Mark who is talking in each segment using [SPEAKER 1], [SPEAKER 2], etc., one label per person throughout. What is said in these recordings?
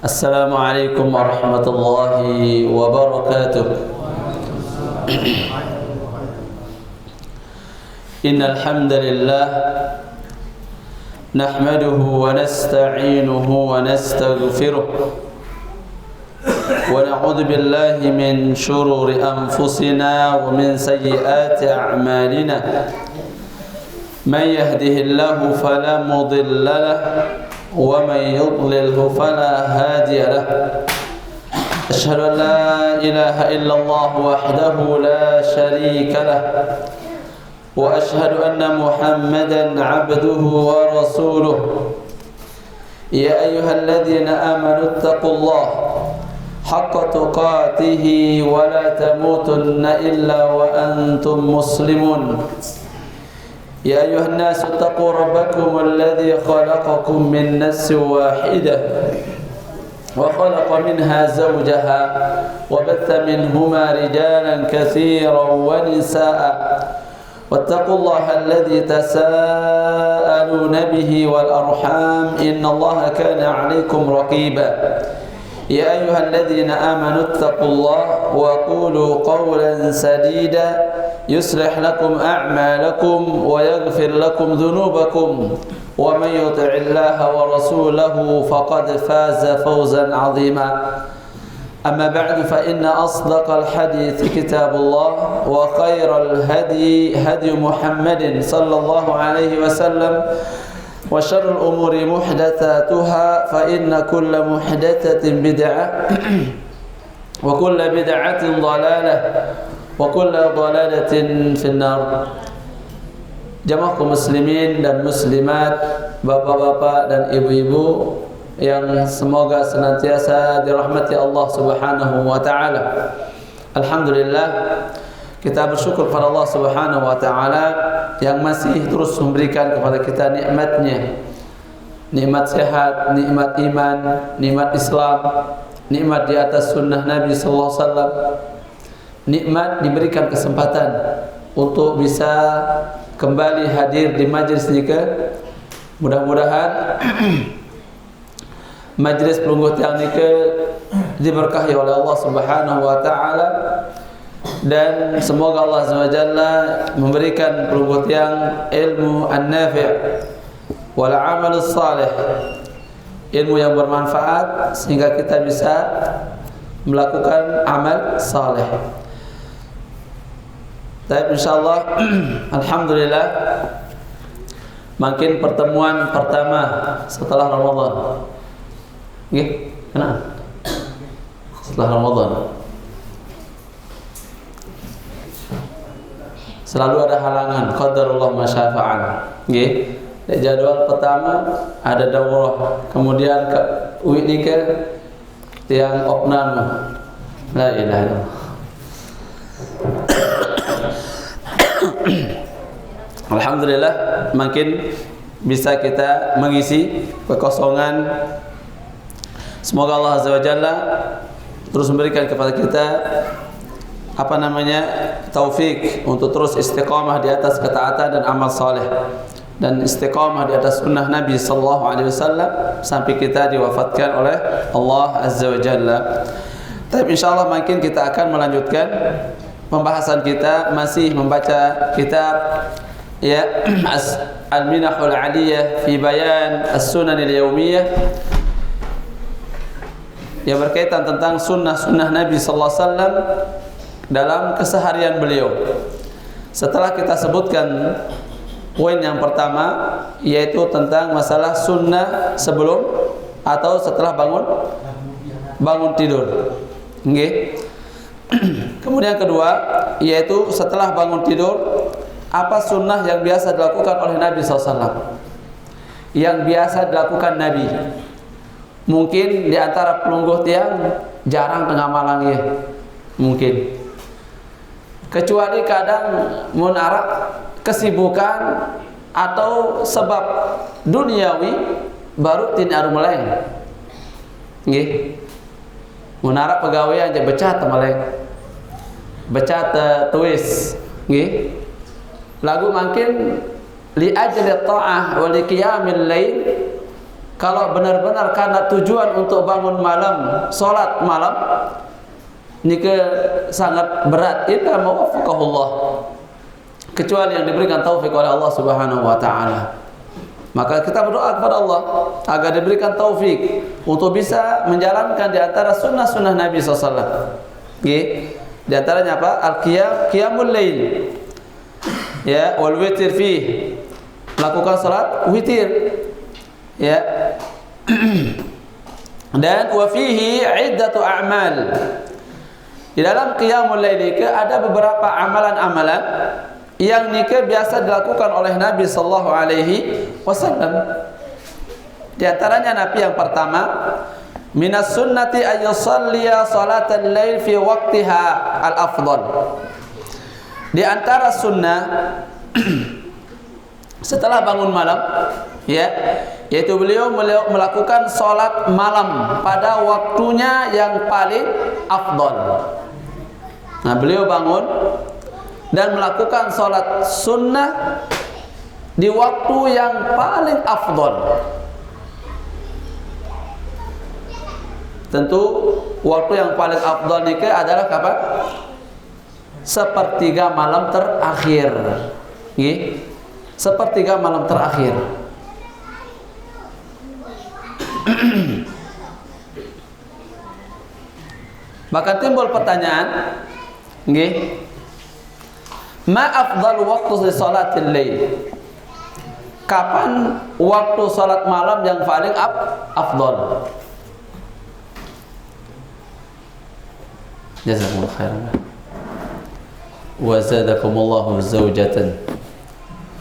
[SPEAKER 1] السلام عليكم ورحمة الله وبركاته. إن الحمد لله نحمده ونستعينه ونستغفره ونعوذ بالله من شرور أنفسنا ومن سيئات أعمالنا. من يهده الله فلا مضل له ومن يضلله فلا هادي له. أشهد أن لا إله إلا الله وحده لا شريك له وأشهد أن محمدا عبده ورسوله. يا أيها الذين آمنوا اتقوا الله حق تقاته ولا تموتن إلا وأنتم مسلمون. يا أيها الناس اتقوا ربكم الذي خلقكم من نفس واحدة وخلق منها زوجها وبث منهما رجالا كثيرا ونساء واتقوا الله الذي تساءلون به والأرحام إن الله كان عليكم رقيبا. يا أيها الذين آمنوا اتقوا الله وقولوا قولا سديدا يصلح لكم أعمالكم ويغفر لكم ذنوبكم ومن يطع الله ورسوله فقد فاز فوزا عظيما. أما بعد فإن أصدق الحديث كتاب الله وخير الهدي هدي محمد صلى الله عليه وسلم وشر الأمور محدثاتها فإن كل محدثة بدعة وكل بدعة ضلالة وكل ضلالة في النار. Jamaah kaum muslimin dan muslimat, bapak-bapak dan ibu-ibu yang semoga senantiasa dirahmati Allah Subhanahu wa taala. Alhamdulillah, kita bersyukur kepada Allah Subhanahu wa taala yang masih terus memberikan kepada kita nikmat-Nya. Nikmat sehat, nikmat iman, nikmat Islam, nikmat di atas sunnah Nabi sallallahu alaihi wasallam. Nikmat diberikan kesempatan untuk bisa kembali hadir di majlis ini. Mudah-mudahan majlis pelungguh tiang nikah diberkahi oleh Allah Subhanahu wa taala dan semoga Allah Azza wa Jalla memberikan pelungguh tiang ilmu an-nafi' wal amal salih, ilmu yang bermanfaat sehingga kita bisa melakukan amal saleh. Tapi insyaallah alhamdulillah makin pertemuan pertama setelah Ramadan. Nggih, kenapa? Setelah Ramadan selalu ada halangan, qadarullah masyafa'an. Nggih. Di jadwal pertama ada daurah, kemudian ke UID ke tiang opnam. La ilaha illallah. Alhamdulillah makin bisa kita mengisi kekosongan. Semoga Allah Azza wa Jalla terus memberikan kepada kita taufik untuk terus istiqamah di atas ketaatan dan amal saleh dan istiqamah di atas sunnah Nabi sallallahu alaihi wasallam sampai kita diwafatkan oleh Allah Azza wa Jalla. Tapi insyaallah makin kita akan melanjutkan pembahasan kita, masih membaca kitab Al-Minahul Aliyah fi Bayan As-Sunan Al-Yawmiyah yang berkaitan tentang sunnah-sunnah Nabi sallallahu alaihi wasallam dalam keseharian beliau. Setelah kita sebutkan poin yang pertama, yaitu tentang masalah sunnah sebelum atau setelah bangun tidur. Nggih. Kemudian kedua, yaitu setelah bangun tidur, apa sunnah yang biasa dilakukan oleh Nabi SAW? Yang biasa dilakukan Nabi. Mungkin di antara pelungguh tiang jarang tengah malangnya, mungkin. Kecuali kadang munarak kesibukan atau sebab duniawi baru tinaru meleng. Nggih. Munarak pegawai aja becat meleng. Becat tuis, nggih. Lagu makin li ajli ta'ah wa li qiyamil lail kalau benar-benar karena tujuan untuk bangun malam, salat malam, ini sangat berat. Illa mawafaqahullah, kecuali yang diberikan taufik oleh Allah Subhanahu wa taala. Maka kita berdoa kepada Allah agar diberikan taufik untuk bisa menjalankan di antara sunnah-sunnah Nabi SAW. Di antaranya apa? Qiyamul lail. Ya, wal witir fi. Melakukan salat witir. Ya. Dan wa fihi iddatu a'mal. Di dalam qiyamul lail ada beberapa amalan-amalan yang biasa dilakukan oleh Nabi sallallahu alaihi wasallam. Di antaranya Nabi yang pertama, minas sunnati ay yusalliya salatal lail fi waqtiha al-afdal. Di antara sunnah setelah bangun malam, ya, yaitu beliau melakukan salat malam pada waktunya yang paling afdal. Nah, beliau bangun dan melakukan salat sunnah di waktu yang paling afdal. Tentu waktu yang paling afdal ini adalah kapan? Sepertiga malam terakhir. Sepertiga malam terakhir. Maka timbul pertanyaan, ma afdal waktu salatil lail? Kapan waktu salat malam yang paling afdal? Jazakumullah khairan wa zadakumullahu zawjatan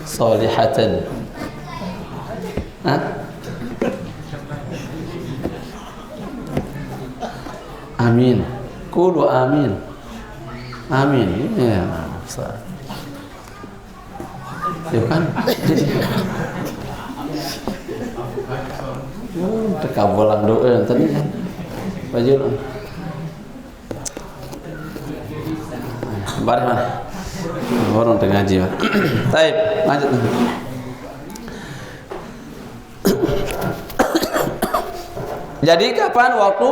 [SPEAKER 1] salihatan. Amin. Qulu amin. Amin. Ya, ya kan? Tekabolang doa tadi kan. Bajul. Barang mana? Orang tengah ngaji. Baik, lanjut. Jadi kapan waktu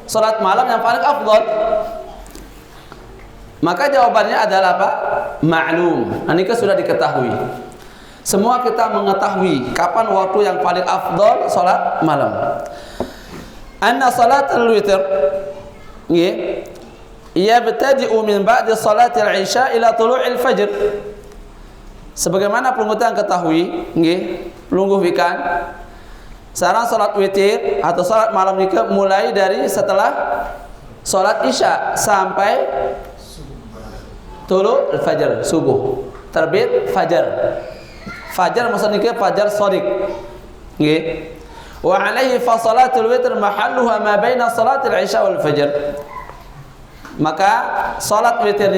[SPEAKER 1] salat malam yang paling afdal? Maka jawabannya adalah apa? Ma'lum. Ini sudah diketahui. Semua kita mengetahui kapan waktu yang paling afdal salat malam. Anna salatul witr, yabtadi'u min ba'di salatil isya ila tulu'il fajr. Sebagaimana pelunggutan ketahui, pelungguh ikan, sekarang salat witir atau salat malam ini mulai dari setelah salat isya sampai tulu'il fajr, subuh, terbit fajar. Fajar maksudnya fajar shadiq. Wa alaihi fa salatul witr mahalluha ma baina salatil isya wal fajr. Maka salat witir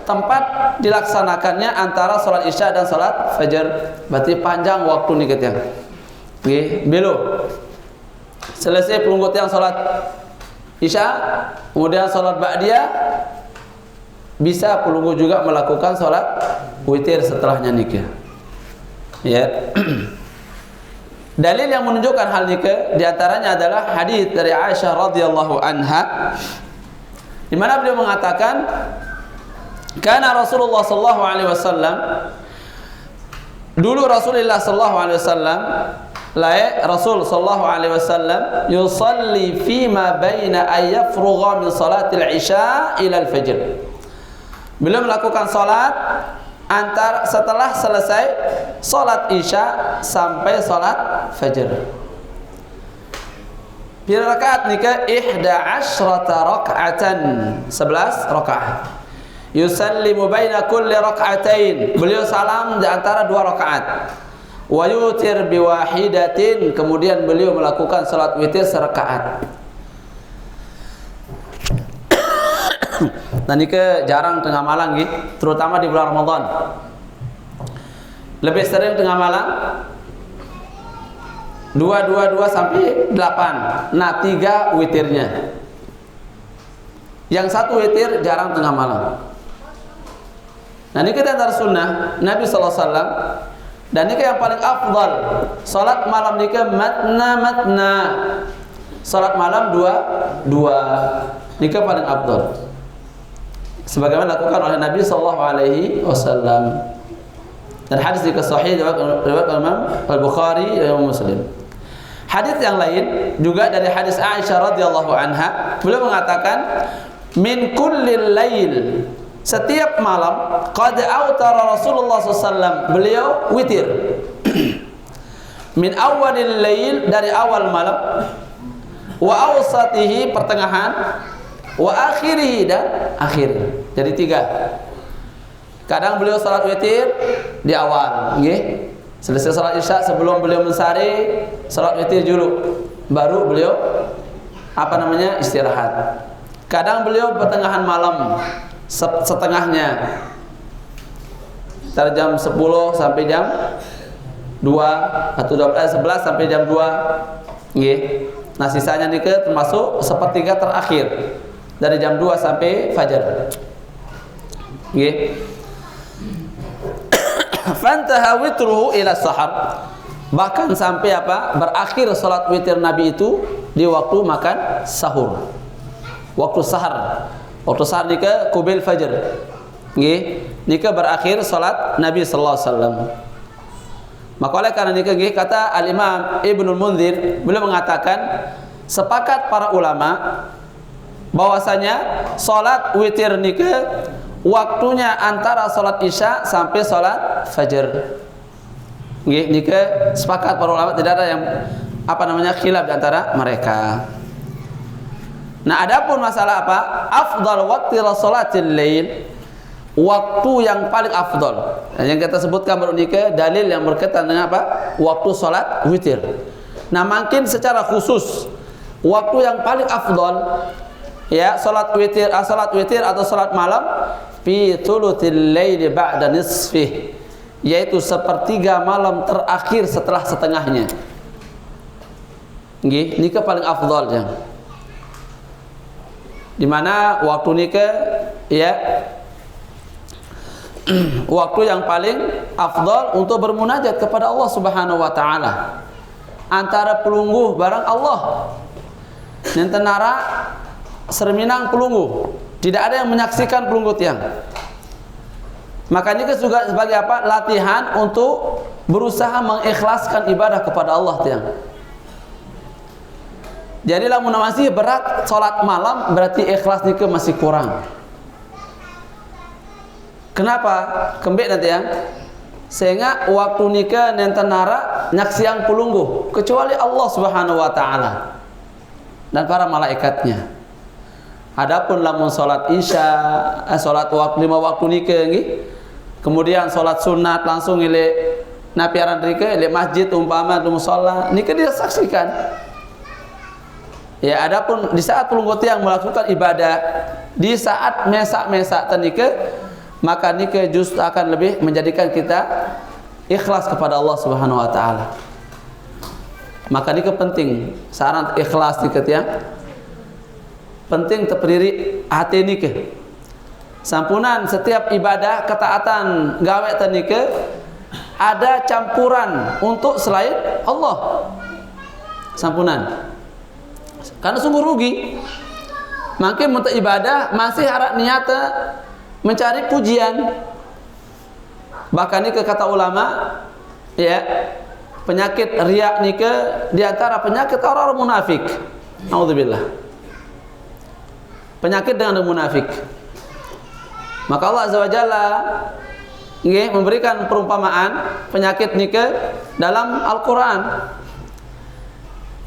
[SPEAKER 1] tempat dilaksanakannya antara salat isya dan salat fajar. Berarti panjang waktu nih yang. Belum selesai pelunggut yang salat isya, kemudian salat ba'diyah, bisa pelunggut juga melakukan salat witir setelahnya nikah. Ya. Dalil yang menunjukkan hal nikah diantaranya adalah hadis dari Aisyah radhiyallahu anha, di mana beliau mengatakan, karena Rasulullah sallallahu alaihi wasallam, dulu Rasulullah sallallahu alaihi wasallam, Rasul sallallahu alaihi wasallam yusalli fima baina ay yafrugha min salatil isya ila al-fajr. Beliau melakukan salat setelah selesai salat isya sampai salat fajar. Berapa rakaat nikah? 11 raka'atan, 11 rakaat. Yusallimu baina kulli raka'atain, beliau salam di antara 2 rakaat. Wa yutir bi wahidatin, kemudian beliau melakukan salat witir serakaat. Dan nikah jarang tengah malam gitu, terutama di bulan Ramadan. Lebih sering tengah malam 2 sampai 8. Nah, 3 witirnya. Yang 1 witir jarang tengah malam. Nah, ini kita antara sunnah Nabi sallallahu alaihi wasallam Dan nikah yang paling afdal, salat malam nikah matna. Salat malam dua. Nikah paling afdal. Sebagaimana dilakukan oleh Nabi sallallahu alaihi wasallam. Dan hadis nikah sahih riwayat Imam Al-Bukhari dan Muslim. Hadis yang lain juga dari hadis Aisyah radhiyallahu anha, beliau mengatakan min kullil lail, setiap malam qad autara Rasulullah SAW, beliau witir. Min awalil lail, dari awal malam, wa awsatihi, pertengahan, wa akhirihi, dan akhir. Jadi 3. Kadang beliau salat witir di awal, nggih. Selesai salat Isya, sebelum beliau mensari, salat witir dulu, baru beliau istirahat. Kadang beliau pertengahan malam, setengahnya, dari jam 10 sampai jam 2 atau 11 sampai jam 2, nggih. Nah, sisanya nikah termasuk sepertiga terakhir, dari jam 2 sampai fajar, nggih. Fantaha witruhu ila sahar, bahkan sampai berakhir salat witir Nabi itu di waktu makan sahur, waktu sahar nikah kubil fajar, nggih. Nikah berakhir salat Nabi sallallahu alaihi wasallam. Maka oleh karena nikah, nggih, kata Al-Imam Ibnul Munzir, beliau mengatakan sepakat para ulama bahwasanya salat witir nikah waktunya antara salat Isya sampai salat fajar. Nggih, nikah sepakat para ulama, tidak ada yang khilaf di antara mereka. Nah, adapun masalah afdal waqti salatil lail, waktu yang paling afdal. Nah, yang kita sebutkan baru nikah dalil yang berkaitan dengan waktu salat witir. Nah, mungkin secara khusus waktu yang paling afdal, ya, salat witir atau salat malam fi thuluthil laili ba'da nisfih, yaitu sepertiga malam terakhir setelah setengahnya. Nggih, nikah paling afdal ya. Di mana waktu nikah, ya, waktu yang paling afdal untuk bermunajat kepada Allah Subhanahu wa taala. Antara pelungguh barang Allah, nentenara serminang pelungguh, tidak ada yang menyaksikan pelungguh tiang. Maka ini juga sebagai latihan untuk berusaha mengikhlaskan ibadah kepada Allah tiang. Jadi lamun masih berat salat malam, berarti ikhlas nikah masih kurang. Kenapa? Kembali nanti ya. Sehingga waktu nikah nentenara nyaksiang pelungguh kecuali Allah Subhanahu wa taala dan para malaikatnya. Adapun lamun salat Isya, salat waktu 5 waktu nikah nggih. Kemudian salat sunat langsung ile napiaran nikah, ile masjid umpama di musala, nikah dia saksikan. Ya, adapun di saat pelungguh tiang melakukan ibadah, di saat mesak-mesak nikah, maka nikah justru akan lebih menjadikan kita ikhlas kepada Allah Subhanahu wa taala. Maka nikah penting, saran ikhlas nikah tiang. Penting teperdiri hati nikah. Sampunan setiap ibadah ketaatan gawe nikah ada campuran untuk selain Allah. Sampunan. Karena sungguh rugi. Makin untuk ibadah masih harap niatnya mencari pujian. Bahkan nikah kata ulama, ya, penyakit riya nikah di antara penyakit orang munafik. Nauzubillah. Penyakit dengan munafik. Maka Allah Azza wa Jalla memberikan perumpamaan penyakit nikah dalam Al-Qur'an.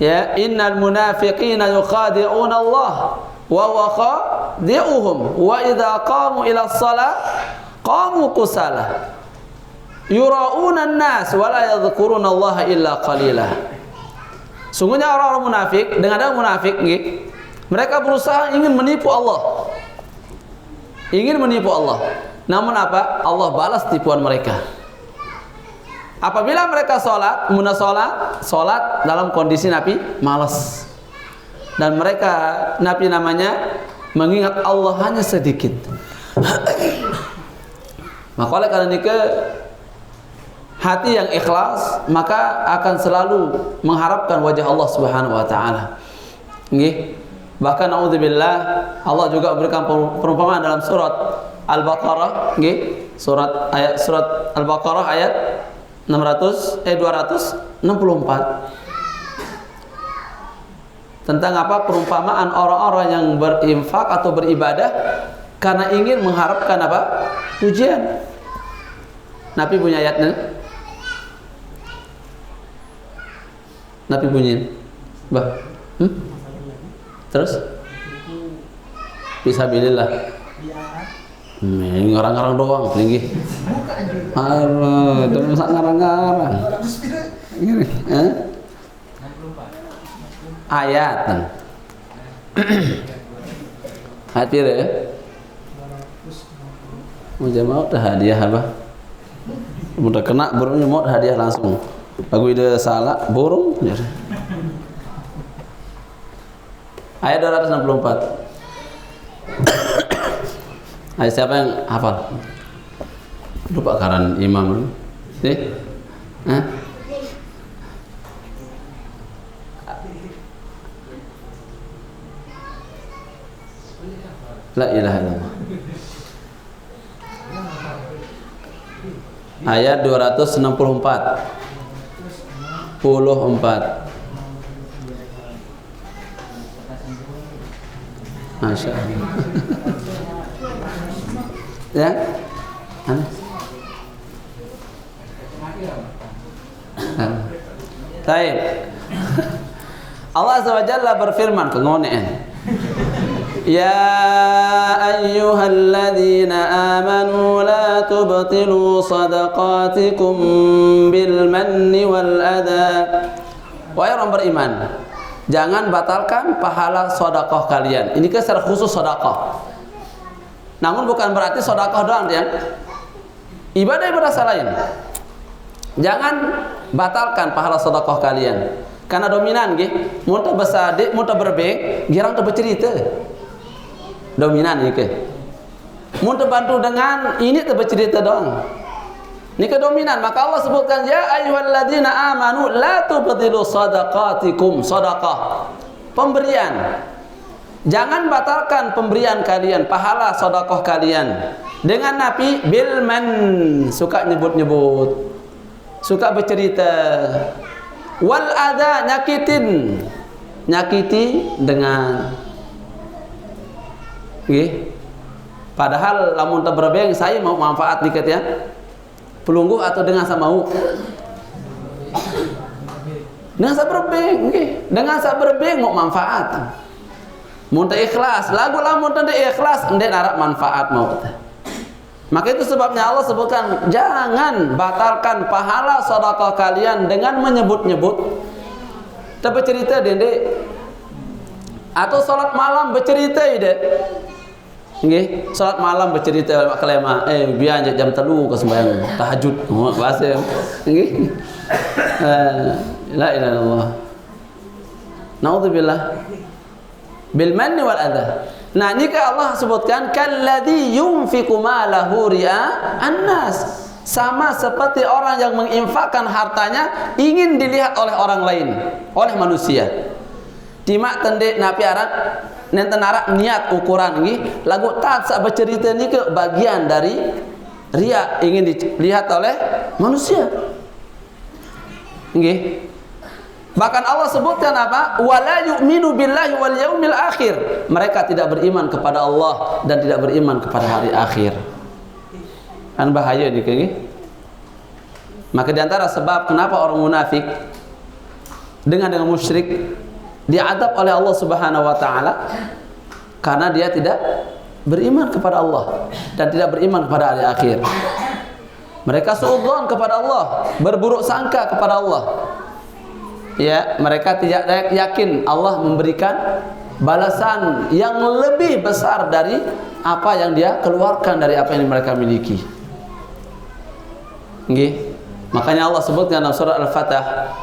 [SPEAKER 1] Ya, innal munafiqina yukhadi'una Allah wa huwa khadi'uhum wa idza qamu ila shalah qamu kusala yura'una an-nas wa la yadhkuruna Allah illa qalila. Sungguhnya orang-orang munafik, dengan ada munafik nggih, mereka berusaha ingin menipu Allah. Ingin menipu Allah. Namun apa? Allah balas tipuan mereka. Apabila mereka sholat dalam kondisi Nabi malas. Dan mereka Nabi namanya mengingat Allah hanya sedikit. Maka oleh karena nikah hati yang ikhlas, maka akan selalu mengharapkan wajah Allah Subhanahu wa taala. Nggih. Bahkan naudzubillah, Allah juga memberikan perumpamaan dalam surat Al-Baqarah, nggih. Surat Al-Baqarah ayat 264. Tentang apa? Perumpamaan orang-orang yang berinfak atau beribadah karena ingin mengharapkan apa? Pujian. Nabi punya ayatnya. Nabi bunyiin. Bah. Terus? Fisabilillah. Ini ngarang-ngarang doang, tinggi. Aduh, itu masa ngarang-ngarang. Ini, ayat. Hati ya. Mau jamaah dah hadiah apa? Udah kena burungnya mau hadiah langsung. Lagu ide salah burung. Ayat 264. Ayat siapa yang hafal? Lupa karan imam. Nih? La ilaha illallah. Ayat 264. 4. Masya Allah. Ya? Anas? Baik. Allah Azza wa Jalla berfirman ke ngonean. Ya ayyuhalladzina amanu la tubtilu sadaqatikum bil manni wal adha. Wahai orang beriman, jangan batalkan pahala sedekah kalian. Ini kan secara khusus sedekah. Namun bukan berarti sedekah doang ya. Ibadah-ibadah lain. Jangan batalkan pahala sedekah kalian. Karena dominan nggih, mun teu besade, mun teu berbeng, girang teu bercerita. Dominan ieu ke. Mun teu bantu dengan ini teu bercerita doang. Ini kedominan, maka Allah sebutkan ya ayyuhalladzina amanu la tubtilu sadaqatikum, sedekah. Pemberian. Jangan batalkan pemberian kalian, pahala sedekah kalian. Dengan Nabi bil man, suka nyebut-nyebut. Suka bercerita. Wal adza, nyakitin. Nyakiti dengan nggih. Padahal lamun teu berbeng saya mau manfaat dikit ya. Pelungguh atau dengan samau? Dengan saberbeng, nggih. Dengan saberbeng mau manfaat. Mun teu ikhlas, lagu lamun teu ikhlas endek narap manfaat mau teh. Maka itu sebabnya Allah sebutkan jangan batalkan pahala sedekah kalian dengan menyebut-nyebut. Teu bercerita dende. Atau salat malam bercerita ide. Nggih, salat malam bercerita kelema biar jam 3 ke sembahyang tahajud bahasa nggih. La ilaha illallah. Naudzubillah bil manni wal adha. Nah, jika Allah sebutkan kalladzi yunfiqu malahu ri'a annas, sama seperti orang yang menginfakkan hartanya ingin dilihat oleh orang lain, oleh manusia. Timak tende napi arak nenten arak niat ukuran nggih, lagu tak sak bercerita ni ke bagian dari riya, ingin dilihat oleh manusia. Nggih. Bahkan Allah sebutkan apa? Wala yu'minu billahi wal yaumil akhir. Mereka tidak beriman kepada Allah dan tidak beriman kepada hari akhir. Kan bahaya nih nggih. Maka di antara sebab kenapa orang munafik dengan musyrik diadab oleh Allah Subhanahu wa taala karena dia tidak beriman kepada Allah dan tidak beriman kepada hari akhir. Mereka suudzon kepada Allah, berburuk sangka kepada Allah. Ya, mereka tidak yakin Allah memberikan balasan yang lebih besar dari apa yang dia keluarkan dari apa yang mereka miliki. Nggih. Makanya Allah sebutkan dalam surah Al-Fatah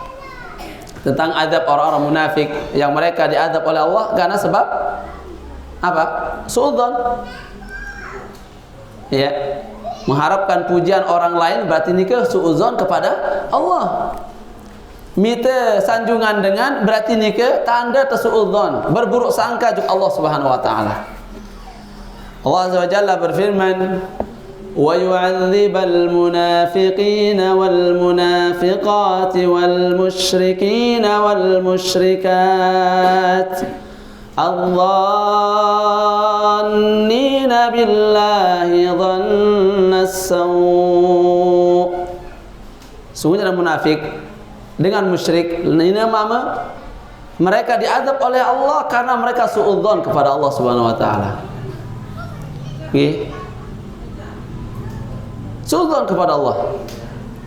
[SPEAKER 1] tentang azab orang-orang munafik yang mereka diazab oleh Allah karena sebab apa? Suudzon. Ya. Mengharapkan pujian orang lain berarti nikah suudzon kepada Allah. Minta sanjungan dengan berarti nikah tanda tersuudzon, berburuk sangka juga Allah Subhanahu wa taala. Allah Azza wa Jalla berfirman, "Wa yu'adzibal munafiqina wal munafiqati wal musyrikina wal musyrikat adh-dhannina billahi dhannas saw." Sungguhnya munafik dengan musyrik ini mama mereka diazab oleh Allah karena mereka suudzon kepada Allah Subhanahu wa taala. Nggih. Suudzon kepada Allah.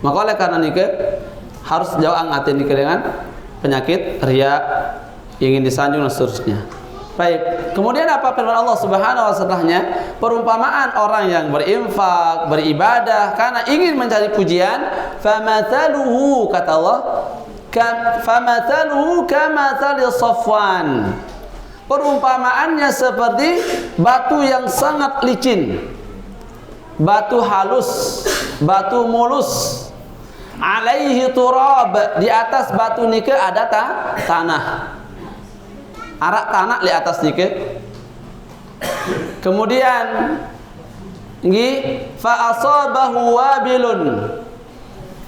[SPEAKER 1] Maka oleh karena nikah harus jauh angatin nikah dengan penyakit riya, ingin disanjung dan seterusnya. Baik, kemudian apa firman Allah Subhanahu wa setelahnya? Perumpamaan orang yang berinfak, beribadah karena ingin mencari pujian, famathaluhu kata Allah, famathaluhu kamathali Safwan. Perumpamaannya seperti batu yang sangat licin, batu halus, batu mulus, alaihi turab, di atas batu nikah ada tanah, arak tanah di atas nikah. Kemudian fa asabahu wabilun,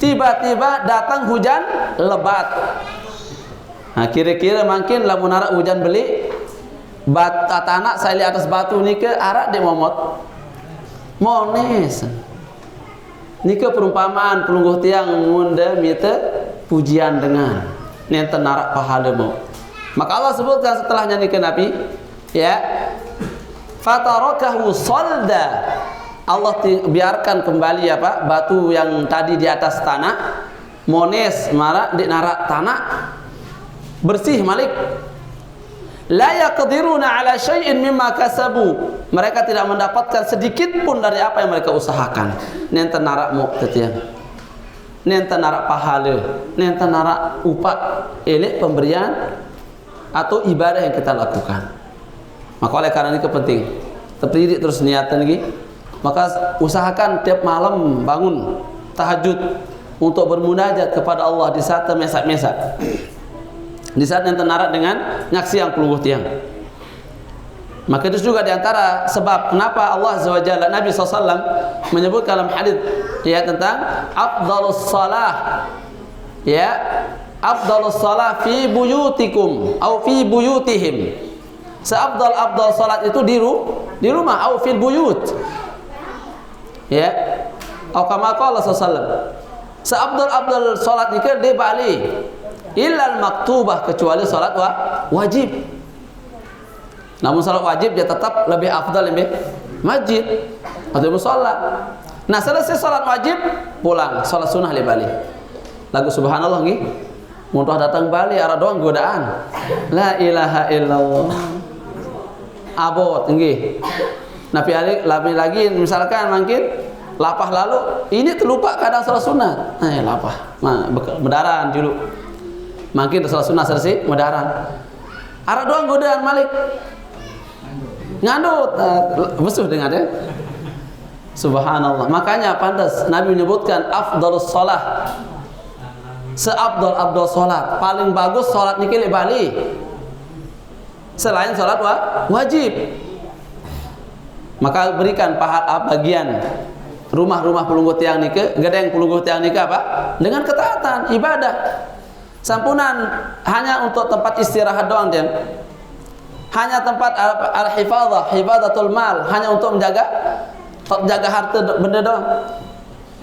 [SPEAKER 1] tiba-tiba datang hujan lebat. Nah, kira-kira mungkin lamun arak hujan beli tanah saya di atas batu nikah arak dia momot mones. Nikah perumpamaan pelungguh tiang munda mita pujian dengan nenten arak pahala mau. Maka Allah sebutkan setelahnya nikah Nabi, ya, fatarakahu salda. Allah biarkan kembali apa batu yang tadi di atas tanah mones marah di narak tanah bersih malik. La yaqdiruna ala syai'in mimma kasabu. Mereka tidak mendapatkan sedikit pun dari apa yang mereka usahakan. Nenten narak mu tetiang. Nenten narak pahala, nenten narak upah elek pemberian atau ibadah yang kita lakukan. Maka oleh karena ini penting terpilih terus niatan lagi. Maka usahakan tiap malam bangun tahajud untuk bermunajat kepada Allah di saat mesak-mesak, di saat yang tenarat dengan nyaksi yang pelungguh tiang. Maka itu juga diantara sebab kenapa Allah Azza wa Jalla Nabi SAW menyebut dalam hadis ya tentang afdalus salah, ya afdalus salah fi buyutikum atau fi buyutihim. Seabdal salat itu di rumah atau fil buyut, ya atau kama qala sallallahu. Seabdal salat nikah di Bali illal maktubah, kecuali salat wajib. Namun salat wajib dia tetap lebih afdal lebih masjid atau musalla. Nah, selesai salat wajib pulang salat sunnah di Bali. Lagu subhanallah nggih. Muntah datang Bali arah doang godaan. La ilaha illallah. Abot nggih. Nabi lagi misalkan mungkin lapah lalu ini terlupa kadang salat sunat. Lapah. Medaran dulu. Mungkin salat sunat selesai medaran. Arah doang godaan malik. Ngandut besuh dengan dia. Subhanallah. Makanya pantas Nabi menyebutkan afdalus shalah. Seabdal salat, paling bagus salat nikah di Bali. Selain salat wajib. Maka berikan bagian rumah-rumah pelungguh tiang nikah, gedeng pelungguh tiang nikah apa? Dengan ketaatan ibadah. Sampunan hanya untuk tempat istirahat doang dia. Hanya tempat al-hifadzah, hifadzatul mal, hanya untuk menjaga harta benda doang.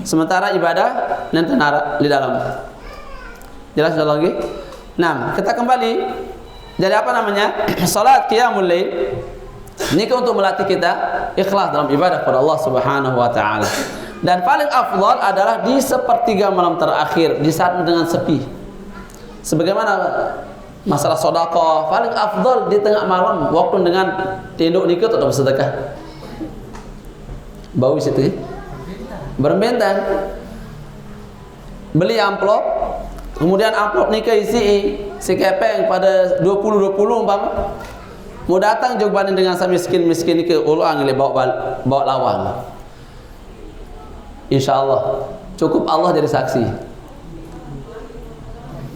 [SPEAKER 1] Sementara ibadah nanti nara di dalam. Jelas sudah lagi? Nah, kita kembali. Jadi apa namanya? Salat qiyamul lail. Ini untuk melatih kita ikhlas dalam ibadah kepada Allah Subhanahu wa taala. Dan paling afdal adalah di sepertiga malam terakhir, di saat dengan sepi. Sebagaimana masalah sedekah, paling afdal di tengah malam waktu dengan tinduk nikah atau bersedekah. Bau situ ya? Berbentang. Beli amplop, kemudian amplop nikah isi kepeng pada 20 umpama. Mau datang juga dengan sa miskin nikah ulang le bawa lawang. Insya Allah. Cukup Allah jadi saksi.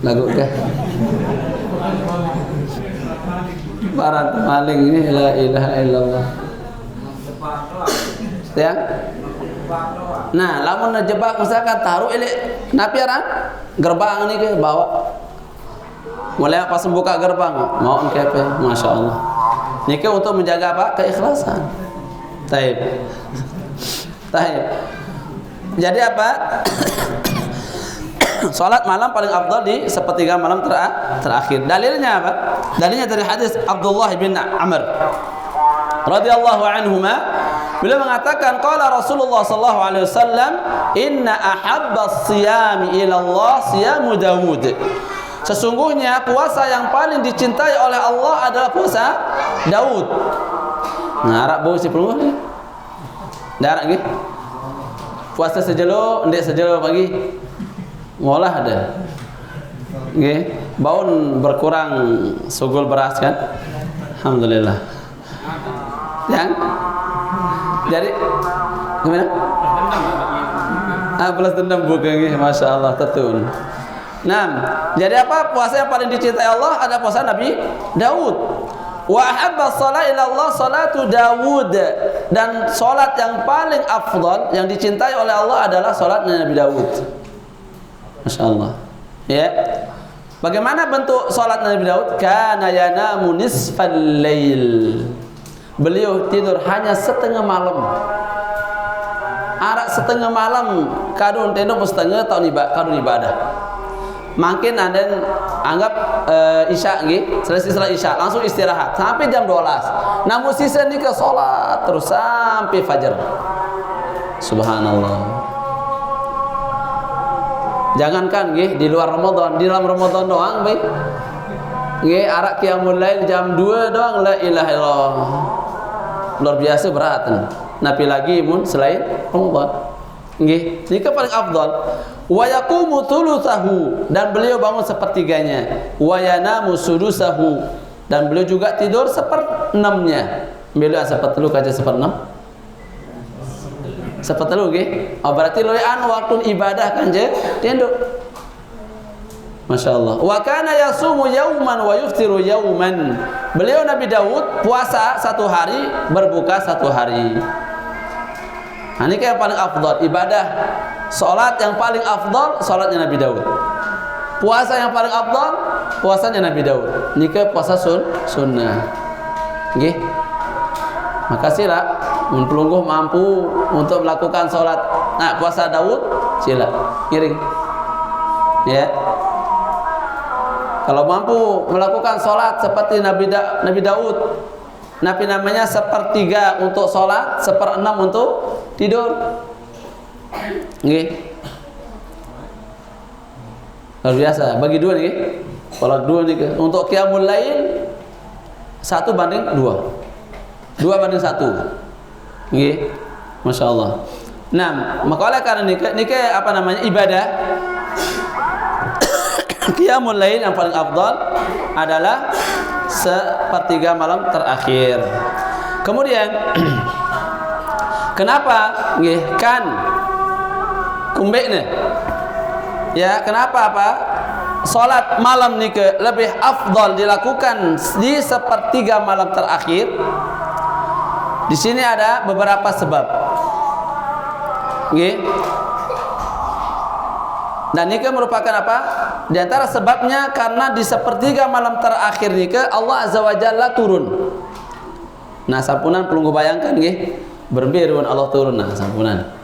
[SPEAKER 1] Lagu kah? Barat maling ini la ilaha illallah. Ya. Nah, lamun ngejebak misalkan taruh ini napi aran gerbang ini ke bawa. Mulai pas buka gerbang, mau kepe, masya Allah. Ini ke untuk menjaga apa? Keikhlasan. Taib. Taib. Jadi apa? Salat malam paling afdal di sepertiga malam terakhir. Dalilnya apa? Dalilnya dari hadis Abdullah bin Amr radhiyallahu anhuma, beliau mengatakan qala Rasulullah sallallahu alaihi wasallam, inna ahabbas siyami ila Allah siyamu Daud. Sesungguhnya puasa yang paling dicintai oleh Allah adalah puasa Daud. Nah, Arab bau si pelunguh ni. Darat gitu. Puasa sejelo, ndek sejelo pagi. Ngolah ada. Nggih, baun berkurang sugul beras kan? Alhamdulillah. Yang jadi gimana? Belas dendam bukan nggih, masya Allah tetun. Nah, jadi apa puasa yang paling dicintai Allah adalah puasa Nabi Daud. Wa ahabba shalah ila Allah salatu Daud, dan salat yang paling afdal yang dicintai oleh Allah adalah salat Nabi Daud. Masya Allah. Ya. Bagaimana bentuk salat Nabi Daud? Kana yanamu nisfal lail. Beliau tidur hanya setengah malam. Arak setengah malam, kadun tendok setengah tahun ibadah. Makin ada anggap isya nggih, selesai salat isya langsung istirahat sampai jam 12. Namun sisa ni ke salat terus sampai fajar. Subhanallah. Jangankan nggih di luar Ramadan, di dalam Ramadan doang baik. Nggih arak qiyamul lail jam 2 doang la ilaha illallah. Luar biasa berat. Napi lagi mun selain Ramadan. Nggih, ini ke paling afdal. Wa yaqumu thulutsahu, dan beliau bangun sepertiganya. Wa yanamu sudusahu, dan beliau juga tidur seperenamnya. Beliau sepertelu kaca seperenam. Sepertelu nggih. Oh berarti loean waktu ibadah kan je tenduk. Masya Allah. Wa kana yasumu yauman wa yuftiru yauman. Beliau Nabi Daud puasa satu hari, berbuka satu hari. Nah, ini yang paling afdal ibadah. Salat yang paling afdal salatnya Nabi Daud. Puasa yang paling afdal puasanya Nabi Daud. Ini ke puasa sunnah. Nggih. Makasih lah. Mun pelungguh mampu untuk melakukan salat. Nah, puasa Daud sila. Ngiring. Ya. Kalau mampu melakukan salat seperti Nabi Daud, Nabi namanya sepertiga untuk salat, seperenam untuk tidur. Nggih. Luar biasa. Bagi dua nih. Kalau dua nih untuk qiyamul lail 1 banding 2. 2 banding 1. Nggih. Masya Allah. Nah, maka oleh karena ini apa namanya ibadah qiyamul lail yang paling afdal adalah sepertiga malam terakhir. Kemudian kenapa nggih kan kumbekne? Ya, kenapa apa? Salat malam ni ke lebih afdal dilakukan di sepertiga malam terakhir. Di sini ada beberapa sebab. Nggih. Dan ini merupakan apa? Di antara sebabnya karena di sepertiga malam terakhir ini Allah Azza wa Jalla turun. Nah, sampunan pelunggu bayangkan nggih, berbirun Allah turun nah sampunan.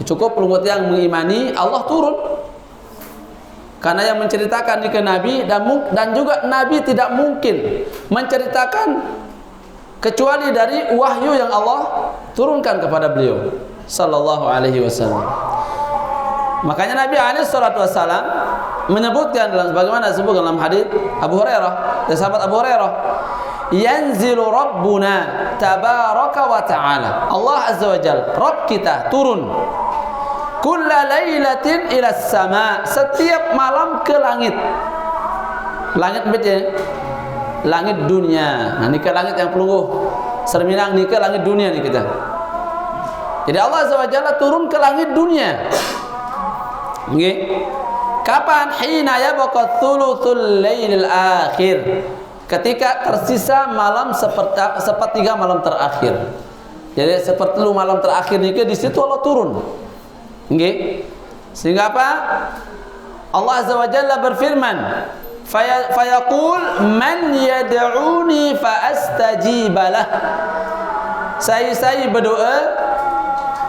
[SPEAKER 1] Cukup pelunggu yang mengimani Allah turun. Karena yang menceritakan ke Nabi dan juga Nabi tidak mungkin menceritakan kecuali dari wahyu yang Allah turunkan kepada beliau sallallahu alaihi wasallam. Makanya Nabi alaihi salatu wasallam menyebutkan dalam sebagaimana disebut dalam hadis Abu Hurairah, dari sahabat Abu Hurairah, yanzilu rabbuna tabaraka wa ta'ala. Allah azza wa jalla, Rabb kita turun kulla lailatin ila sama, setiap malam ke langit. Langit betul. Langit dunia. Nah, ini ke langit yang pelungguh. Serminang ni ke langit dunia ni kita. Jadi Allah Azza wa Jalla turun ke langit dunia. Nggih. Kapan? Hina yabqa thuluthul lailil akhir. Ketika tersisa malam sepertiga malam terakhir. Jadi sepertiga malam terakhir niki di situ Allah turun. Nggih. Sehingga apa? Allah Azza wa Jalla berfirman, fayaqul man yad'uni fa astajibalah. Saya berdoa,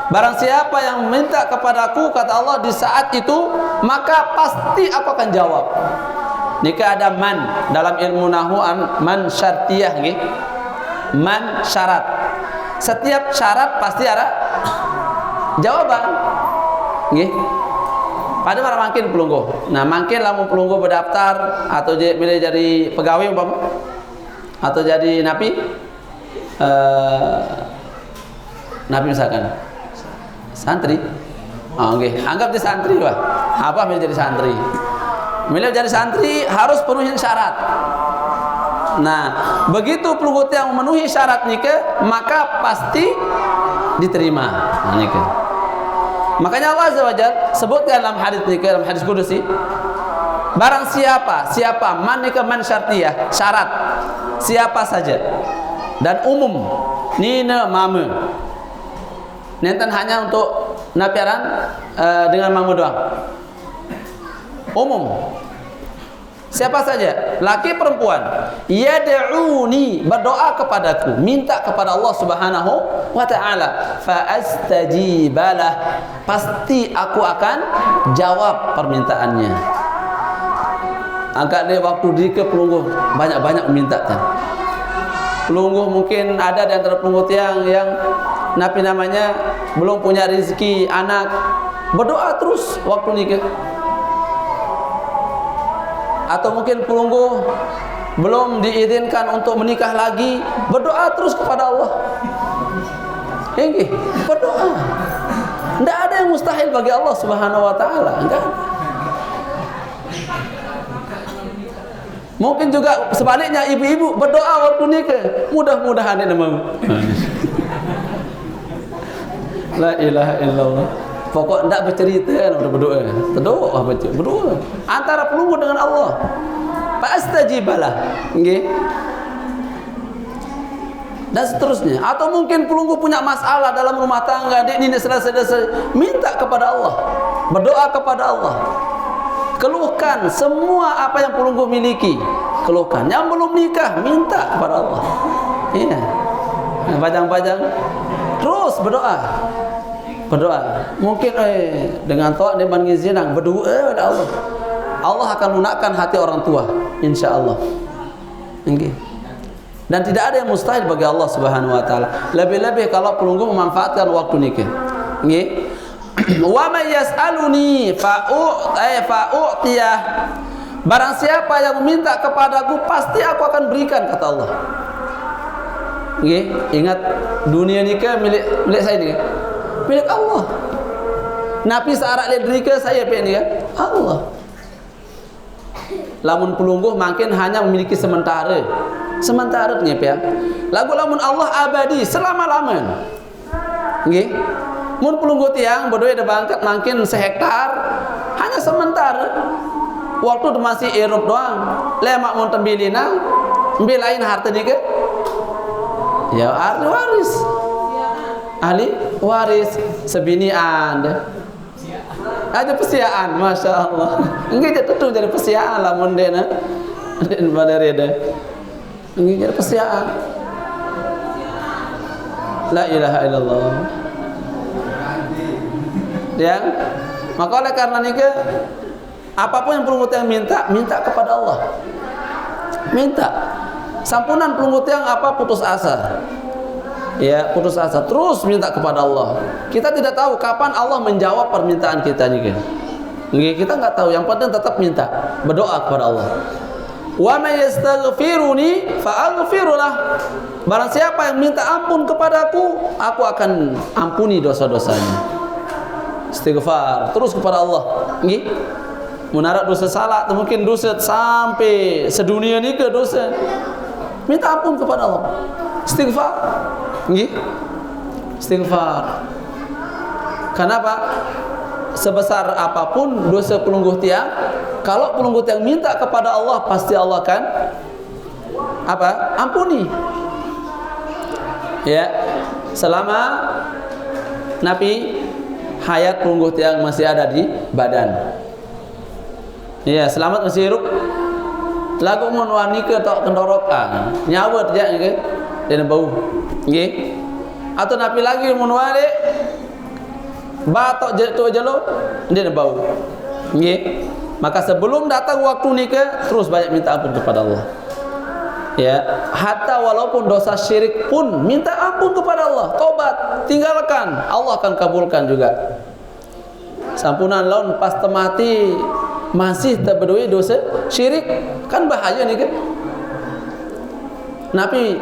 [SPEAKER 1] barang siapa yang minta kepadaku, kata Allah, di saat itu, maka pasti aku akan jawab. Nika ada man dalam ilmu nahwu, man syartiyah nggih. Man syarat. Setiap syarat pasti ada jawaban. Nggih. Pada mana makin pelungguh. Nah, makin lamun pelungguh berdaftar atau milih jadi pegawai umpama atau jadi napi, napi misalkan santri. Oh, okay. Anggap dia santri, Pak. Apa milih jadi santri? Milih jadi santri harus penuhi syarat. Nah, begitu pelungguh yang memenuhi syarat nikah, maka pasti diterima. Nah, nikah. Makanya Allah Azza wa Jalla sebutkan dalam hadis nikah, dalam hadis kudusi, barang siapa man nikah man syartiyah, syarat siapa saja dan umum nina mama. Nenten hanya untuk napiaran dengan mama doang. Umum. Siapa saja, laki perempuan, yad'uni, berdoa kepadaku, minta kepada Allah Subhanahu wa taala, fa astajibalah, pasti aku akan jawab permintaannya. Angkat dia waktu dia pelungguh banyak-banyak memintakan. Pelungguh mungkin ada di antara pelungguh yang napi namanya belum punya rezeki anak, berdoa terus waktu nikah. Atau mungkin pelungguh belum diizinkan untuk menikah lagi, berdoa terus kepada Allah. Ini berdoa. Tidak ada yang mustahil bagi Allah Subhanahu wa taala. Enggak ada. Mungkin juga sebaliknya ibu-ibu berdoa waktu nikah, mudah-mudahan ini mau. La ilaha illallah. Pokok tidak bercerita udah berdoa. Berdoa baca, berdoa antara pelungguh dengan Allah. Fa astajibalah. Nggih. Dan seterusnya. Atau mungkin pelungguh punya masalah dalam rumah tangga, dia ini selesai, minta kepada Allah. Berdoa kepada Allah. Keluhkan semua apa yang pelungguh miliki. Keluhkan. Yang belum nikah, minta kepada Allah. Iya. Pajang-pajang terus berdoa. Berdoa. Mungkin dengan toa dia mengizinkan berdoa kepada Allah. Allah akan lunakkan hati orang tua, insyaallah. Nggih. Dan tidak ada yang mustahil bagi Allah Subhanahu wa taala. Lebih-lebih kalau pelungguh memanfaatkan waktu nikah. Nggih. Wa may yas'aluni fa'u'tiyah. Barang siapa yang meminta kepadaku, pasti aku akan berikan, kata Allah. Nggih. Ingat, dunia nikah milik saya ni. Milik Allah. Nabi searak ledrika saya pilih ya Allah. Lamun pelungguh makin hanya memiliki sementara ngep ya. Lagu lamun Allah abadi selama-lamanya. Nggih. Mun pelungguh tiang berdoa ada bangkat makin sehektar hanya sementara. Waktu masih Eropa doang. Lemak mun tembilina, lain harta nikah. Ya ahli waris. Ahli waris sebinian ada persiaan, masya Allah. Enggak tentu jadi persiaan lah mondena dan badareda. Enggak jadi persiaan. La ilaha illallah. Ya, maka oleh karena nikah, apapun yang pelungguh yang minta kepada Allah. Minta. Sampunan pelungguh yang apa putus asa. Ya, putus asa, terus minta kepada Allah. Kita tidak tahu kapan Allah menjawab permintaan kita nih. Kita nggak tahu, yang penting tetap minta, berdoa kepada Allah. Wa may yastaghfiruni fa'aghfirullah. Barang siapa yang minta ampun kepadaku, aku akan ampuni dosa-dosanya. Istighfar terus kepada Allah. Nggih. Munarak dosa salah, atau mungkin dosa sampai sedunia ni ke dosa. Minta ampun kepada Allah. Istighfar. Nggih. Istighfar. Kenapa? Sebesar apapun dosa pelungguh tiang, kalau pelungguh tiang minta kepada Allah, pasti Allah akan ampuni. Ya, selama Nabi hayat pelungguh tiang masih ada di badan. Ya, selamat masih hidup. Lagu mun wani ke tok kendorokan, nyawa dia ke dan bau. Nggih. Atau Nabi lagi mun wale batok jelo dia bau. Nggih. Maka sebelum datang waktu nikah terus banyak minta ampun kepada Allah. Ya, hatta walaupun dosa syirik pun minta ampun kepada Allah, tobat, tinggalkan, Allah akan kabulkan juga. Sampunan laun pas temati masih terbedui dosa syirik, kan bahaya nih kan. Nabi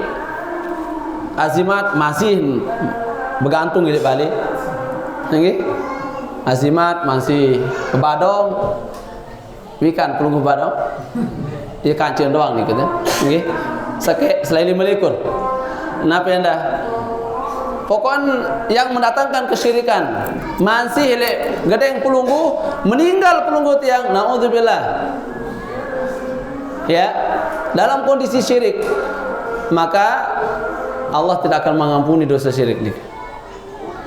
[SPEAKER 1] azimat masih bergantung di balik. Nggih. Azimat masih kebadong. Wikan pelungguh badong. Dia kancing doang nih kita. Nggih. Sakit selain 5 likur. Napa anda? Pokoknya yang mendatangkan kesyirikan masih gedeng pelungguh, meninggal pelungguh tiang, naudzubillah. Ya, dalam kondisi syirik, maka Allah tidak akan mengampuni dosa syirik ini.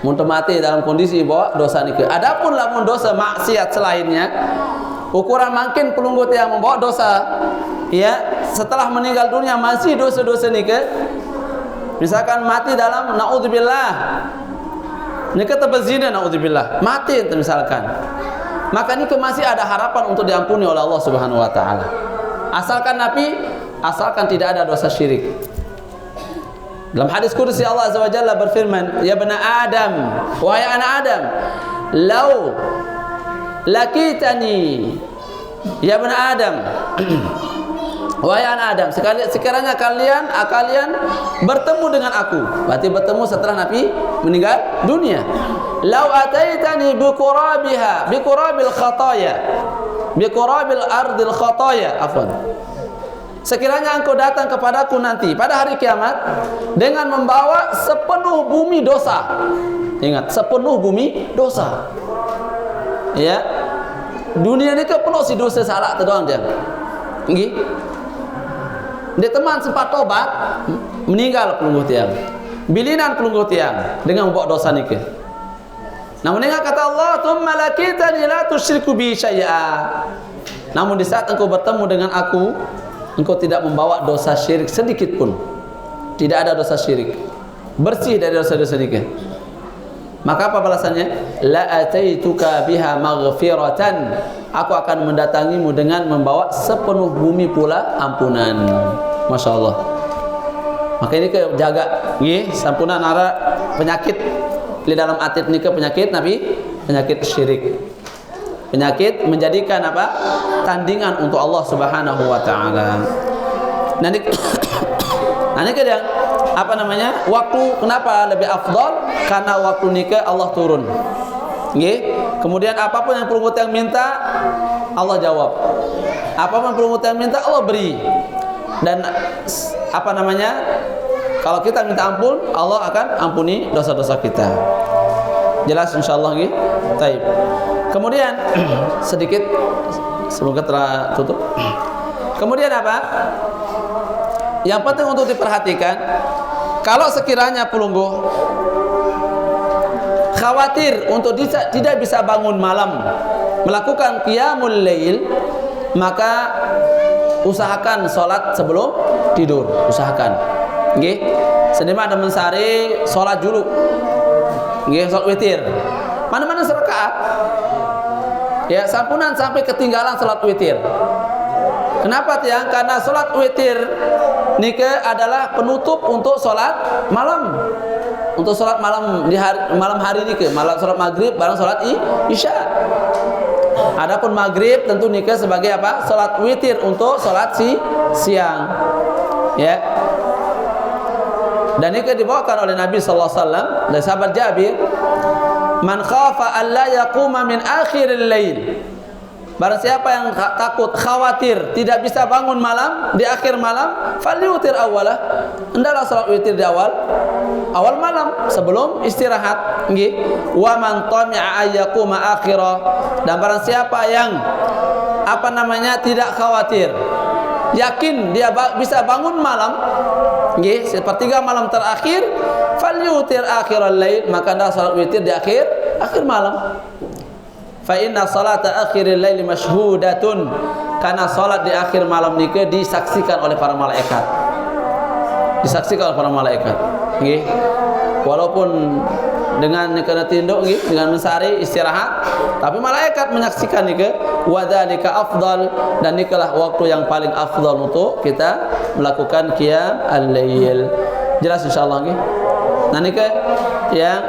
[SPEAKER 1] Muntah mati dalam kondisi bawa dosa ini. Adapun lamun dosa maksiat selainnya, ukuran makin pelungguh tiang membawa dosa, ya, setelah meninggal dunia masih dosa-dosa ini. Misalkan mati dalam naudzubillah, nikah terbezina naudzubillah, mati misalkan, maka ini masih ada harapan untuk diampuni oleh Allah Subhanahu Wa Taala. Asalkan tidak ada dosa syirik. Dalam hadis qudsi Allah Azza wa Jalla berfirman, ya bani Adam, wahai anak Adam, lau lakitani, ya bani Adam. Wahai anak Adam, sekiranya kalian bertemu dengan aku, berarti bertemu setelah Nabi meninggal dunia. Lau ataitani biqurabil khataya, biqurabil ardil khataya, afwan. Sekiranya engkau datang kepadaku nanti pada hari kiamat dengan membawa sepenuh bumi dosa. Ingat, sepenuh bumi dosa. Ya. Dunia ini ke penuh si dosa salah terdoang dia. Nggih. Dia teman sempat tobat, meninggal pelungguh tiang, bilinan pelungguh tiang dengan membawa dosa nikah. Namun ingat kata Allah, "Tsumma lakitani la tusyriku bi syai'a." Namun di saat engkau bertemu dengan aku, engkau tidak membawa dosa syirik sedikit pun. Tidak ada dosa syirik, bersih dari dosa-dosa nikah. Maka apa balasannya? La ataituka biha maghfiratan. Aku akan mendatangimu dengan membawa sepenuh bumi pula ampunan. Masya Allah. Maka ini ke jaga, nggih, sampunan ara penyakit di dalam atit nikah, penyakit Nabi, penyakit syirik. Penyakit menjadikan apa? Tandingan untuk Allah Subhanahu Wa Taala. Nanti kadang apa namanya? Waktu kenapa lebih afdal? Karena waktu nikah Allah turun. Nggih. Kemudian apapun yang pelungguh tiang minta, Allah jawab. Apapun yang pelungguh tiang minta, Allah beri. Dan apa namanya? Kalau kita minta ampun, Allah akan ampuni dosa-dosa kita. Jelas insyaallah nggih. Baik. Kemudian sedikit sebelum kita tutup. Kemudian apa? Yang penting untuk diperhatikan, kalau sekiranya pelungguh khawatir untuk tidak bisa bangun malam melakukan qiyamul lail, maka usahakan sholat sebelum tidur, usahakan. Nggih. Senima ada mensari sholat dulu. Nggih, sholat witir. Mana-mana serakaat. Ya, sampunan sampai ketinggalan sholat witir. Kenapa tiang? Karena sholat witir nikah adalah penutup untuk sholat malam. Untuk sholat malam di malam hari nikah, malam sholat maghrib bareng sholat isya. Adapun maghrib tentu nikah sebagai apa? Sholat witir untuk sholat siang. Ya. Dan nikah dibawakan oleh Nabi sallallahu alaihi wasallam dari sahabat Jabir, "Man khafa alla yaquma min akhiril lail." Barang siapa yang takut, khawatir tidak bisa bangun malam di akhir malam, falyutir awalah. Hendaklah salat witir di awal malam sebelum istirahat. Nggih. Wa man tami'a ayyakuma akhirah. Dan barang siapa yang tidak khawatir, yakin dia bisa bangun malam, nggih, sepertiga malam terakhir, falyutir akhiral lail, maka hendaklah salat witir di akhir malam. Fa inna salata akhiril laili masyhudatun, karena salat di akhir malam niki disaksikan oleh para malaikat. Disaksikan oleh para malaikat. Nggih. Walaupun dengan kena tinduk nggih, dengan mensari istirahat, tapi malaikat menyaksikan niki, wa dzalika afdal, dan nikalah waktu yang paling afdal untuk kita melakukan qiyam al-lail. Jelas insyaallah nggih. Nah niki yang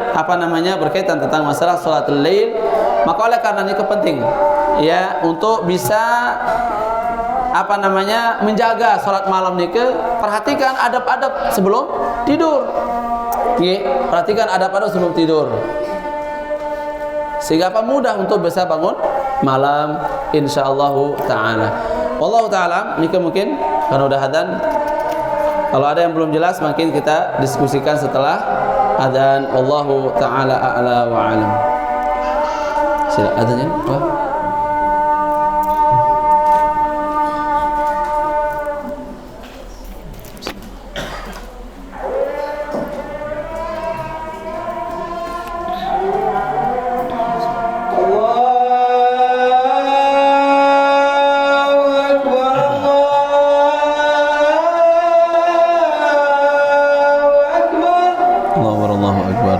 [SPEAKER 1] berkaitan tentang masalah salatul lail. Maka oleh karena ini penting ya untuk bisa menjaga salat malam niki, perhatikan adab-adab sebelum tidur. Nggih, perhatikan adab-adab sebelum tidur. Sehingga mudah untuk bisa bangun malam insyaallah taala. Wallahu taala niki mungkin karena udah adzan. Kalau ada yang belum jelas mungkin kita diskusikan setelah adzan. Wallahu taala a'la wa alam. Sila adanya apa? Allahu akbar.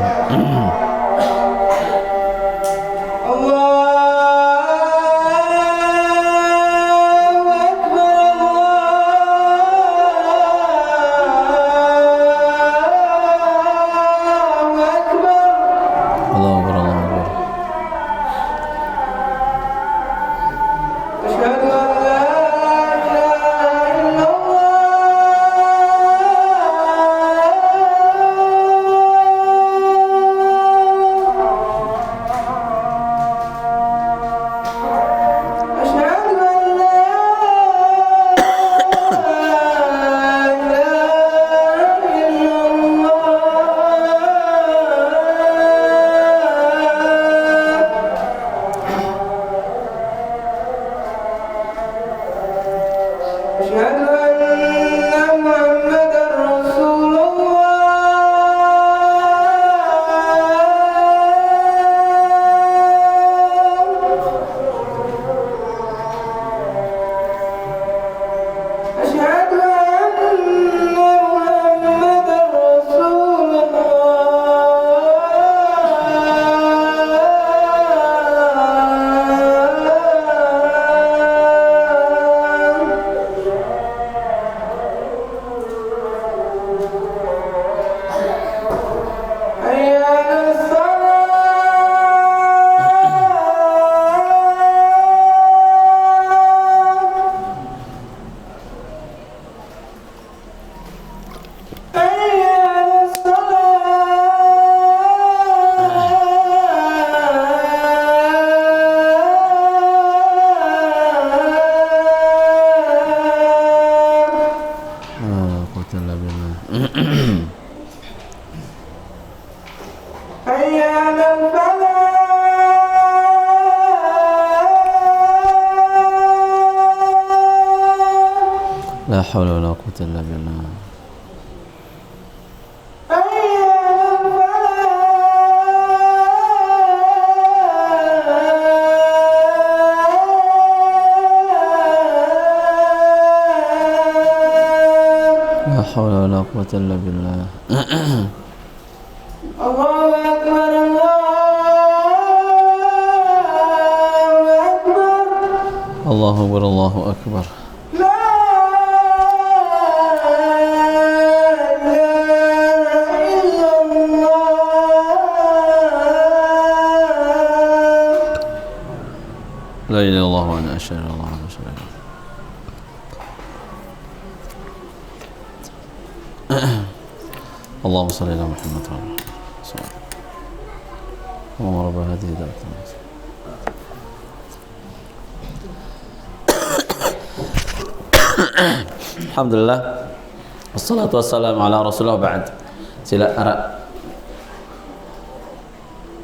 [SPEAKER 1] La haula wala quwwata illa billah. La haula wala quwwata illa billah. Allahu akbar, Allahu akbar, Allahu akbar. La ilaha illallah wa ana asyhadu an la ilaha illallah. اللهم صل على محمد وعلى آله وصحبه. اللهم رب هذه الدعوة Alhamdulillah. Wassalatu wassalamu ala Rasulullah ba'd. Sila Ara.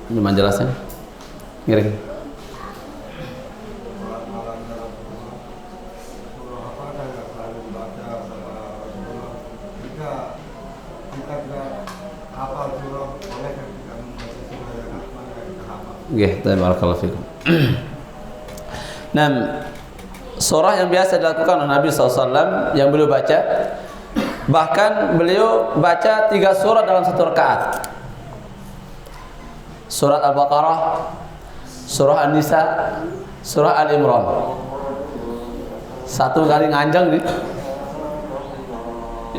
[SPEAKER 1] Gimana jelasnya? Kira-kira. Nggih, barakallahu fikum. Nah, surah yang biasa dilakukan oleh Nabi SAW yang beliau baca, bahkan beliau baca 3 surah dalam satu rakaat. Surat Al-Baqarah, surah An-Nisa, surah Al-Imran. Satu kali nganjang nih.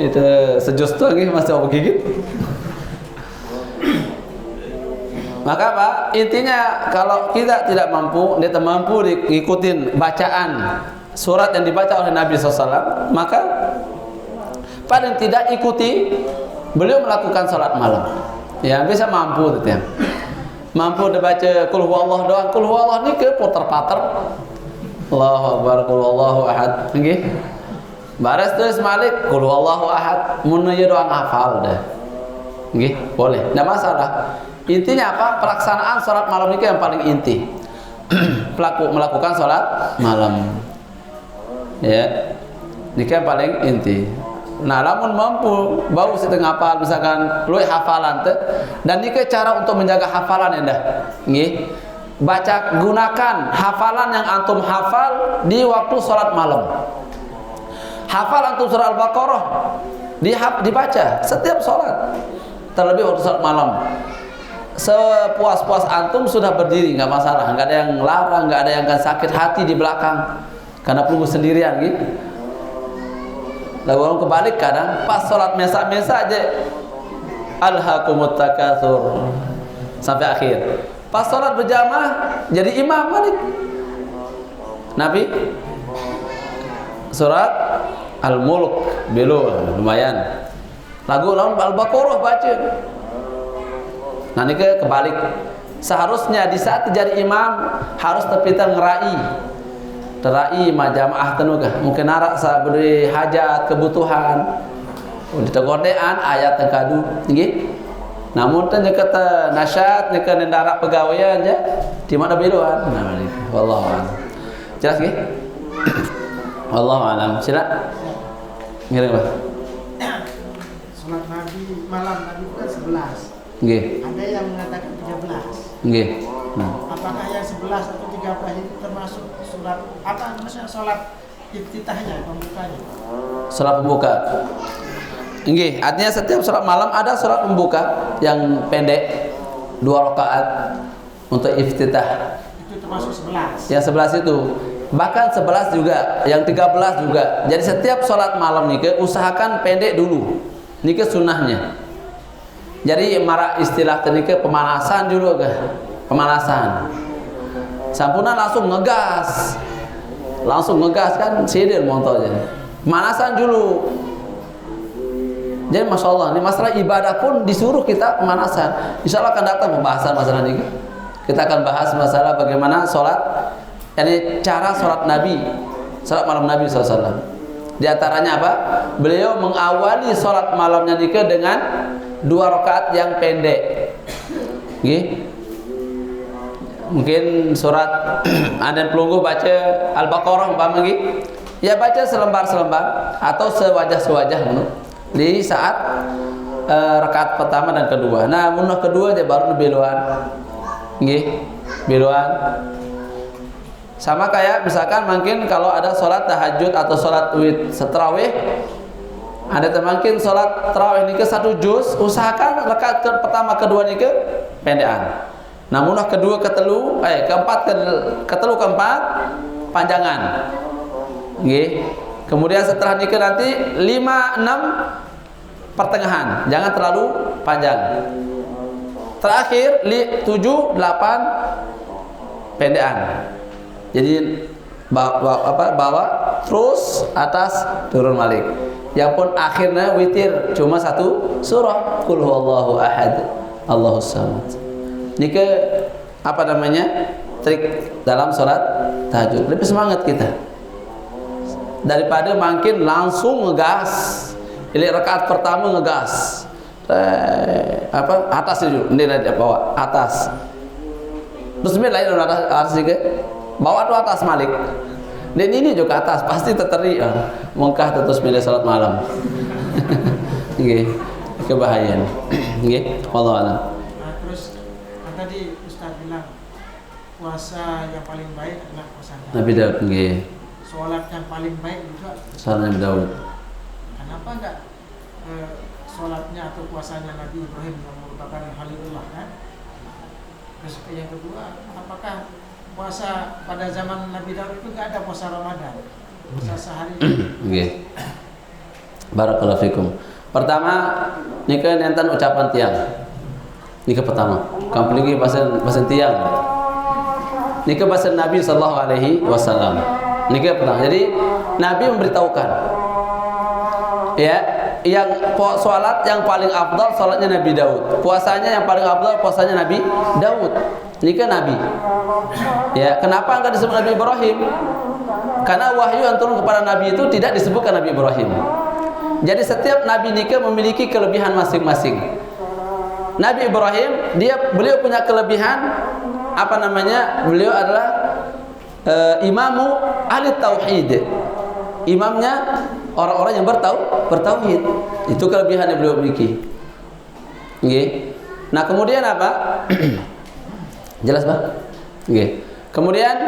[SPEAKER 1] Itu sejus tuh lagi masih mau gigit. Maka apa? Intinya kalau kita tidak mampu, kita mampu diikutin bacaan surat yang dibaca oleh Nabi SAW, maka paling tidak ikuti beliau melakukan salat malam. Ya bisa mampu gitu ya. Mampu dibaca Qul huwallahu doang, Qul huwallahu ini ke puter-pater. Allahu akbar, Qul huwallahu ahad. Nggih. Baras terus malik Qul huwallahu ahad, mun ye doang hafal dah. Nggih, boleh. Enggak masalah. Intinya apa? Pelaksanaan sholat malam itu yang paling inti. Melakukan sholat malam. Ya. Ini yang paling inti. Nah, lamun mampu bau setengah hafal misalkan lu hafalan teh, dan ini cara untuk menjaga hafalan dah. Nggih. Baca gunakan hafalan yang antum hafal di waktu sholat malam. Hafal antum surah Al-Baqarah dibaca setiap sholat. Terlebih waktu sholat malam. Sepuas-puas antum sudah berdiri, nggak masalah, nggak ada yang larang, nggak ada yang akan sakit hati di belakang karena punggu sendirian gitu. Lalu orang kebalik kadang pas sholat mesa aja alhaakumut takatsur sampai akhir. Pas sholat berjamaah jadi imam balik. Nabi surat Al-Mulk belum lumayan. Lagu lawan Al-Baqarah baca. Nah ini kebalik. Seharusnya di saat jadi imam harus terpintar ngerai majamaah tenuga. Mungkin narak sabri hajat kebutuhan. Di tegodean ayat yang kadu, nggih. Namun teh nyeket nasyat nyeket nendarak pegawaian aja di mana beluan. Nah, wallahu a'lam. Jelas nggih? Wallahu a'lam. Sila. Ngiring, Pak.
[SPEAKER 2] Salat Nabi malam Nabi kan 11.
[SPEAKER 1] Nggih.
[SPEAKER 2] Ada yang mengatakan 13.
[SPEAKER 1] Nggih.
[SPEAKER 2] Apakah yang 11 atau 13 itu termasuk surat apa namanya salat iftitahnya, pembukanya?
[SPEAKER 1] Salat pembuka. Nggih, artinya setiap salat malam ada salat pembuka yang pendek 2 rakaat untuk iftitah.
[SPEAKER 2] Itu termasuk 11.
[SPEAKER 1] Yang 11 itu. Bahkan 11 juga, yang 13 juga. Jadi setiap salat malam nih usahakan pendek dulu. Niki sunnahnya. Jadi marah istilah tenika pemanasan dulu ke pemanasan. Sampuna langsung ngegas kan sidir motornya. Pemanasan dulu. Jadi masya Allah, ini masalah ibadah pun disuruh kita pemanasan. Insya Allah akan datang pembahasan masalah ini. Kita akan bahas masalah bagaimana sholat, ini cara sholat Nabi, sholat malam Nabi SAW. Di antaranya apa? Beliau mengawali sholat malamnya nikah dengan 2 rakaat yang pendek. Nggih. Mungkin surat ada pelunggu baca Al-Baqarah umpama nggih. Ya baca selembar-selembar atau sewajah-sewajah di saat rakaat pertama dan kedua. Nah, munah kedua dia baru beluan. Nggih. Beluan. Sama kayak misalkan mungkin kalau ada sholat tahajud atau sholat tarawih, ada mungkin sholat tarawih ini ke 1 juz, usahakan rakaat pertama kedua ini ke pendekan. Namun kedua ketelu, ketelu keempat panjangan. Nggih. Kemudian setelah nikah nanti 5, 6 pertengahan, jangan terlalu panjang. Terakhir 7, 8 pendekan. Jadi bawa terus atas turun balik. Yang pun akhirnya witir cuma 1 surah Qul huwallahu ahad Allahus samad. Ini apa namanya? Trik dalam sholat tahajud. Lebih semangat kita. daripada makin langsung ngegas. Ini rakaat pertama ngegas. Atas dulu, ini dari bawah atas. Terus lain atas juga. Bawah tu atas malik. Dan ini juga atas, pasti terteri. Mungkah terus milih salat malam. Nggih. Kebahayan. Nggih, wallahu a'lam.
[SPEAKER 2] Nah, terus kan tadi Ustaz bilang puasa yang paling baik adalah puasa
[SPEAKER 1] Nabi Daud. Nggih.
[SPEAKER 2] Salat yang paling baik juga
[SPEAKER 1] Salat Nabi Daud.
[SPEAKER 2] kenapa enggak salatnya atau puasanya Nabi Ibrahim yang merupakan Khalilullah kan? Terus yang kedua, apakah puasa pada zaman Nabi Daud itu enggak ada puasa Ramadan? Puasa sehari.
[SPEAKER 1] Nggih. Barakallahu fikum. Pertama, nikah enten ucapan tiang. Nikah pertama. Kamu lagi bahasa tiang. Nikah bahasa Nabi sallallahu alaihi wasallam. Nikah pertama. Jadi Nabi memberitahukan, ya, yang salat yang paling afdal salatnya Nabi Daud. Puasanya yang paling afdal puasanya Nabi Daud. Nikah Nabi. Ya, kenapa enggak disebut Nabi Ibrahim? Karena wahyu yang turun kepada Nabi itu tidak disebutkan Nabi Ibrahim. Jadi setiap nabi nikah memiliki kelebihan masing-masing. Nabi Ibrahim beliau punya kelebihan apa namanya? Beliau adalah imamu ahli tauhid. Imamnya orang-orang yang bertauhid. Itu kelebihan yang beliau miliki. Nggih. Nah, kemudian apa? Jelas, Pak? Nggih. Kemudian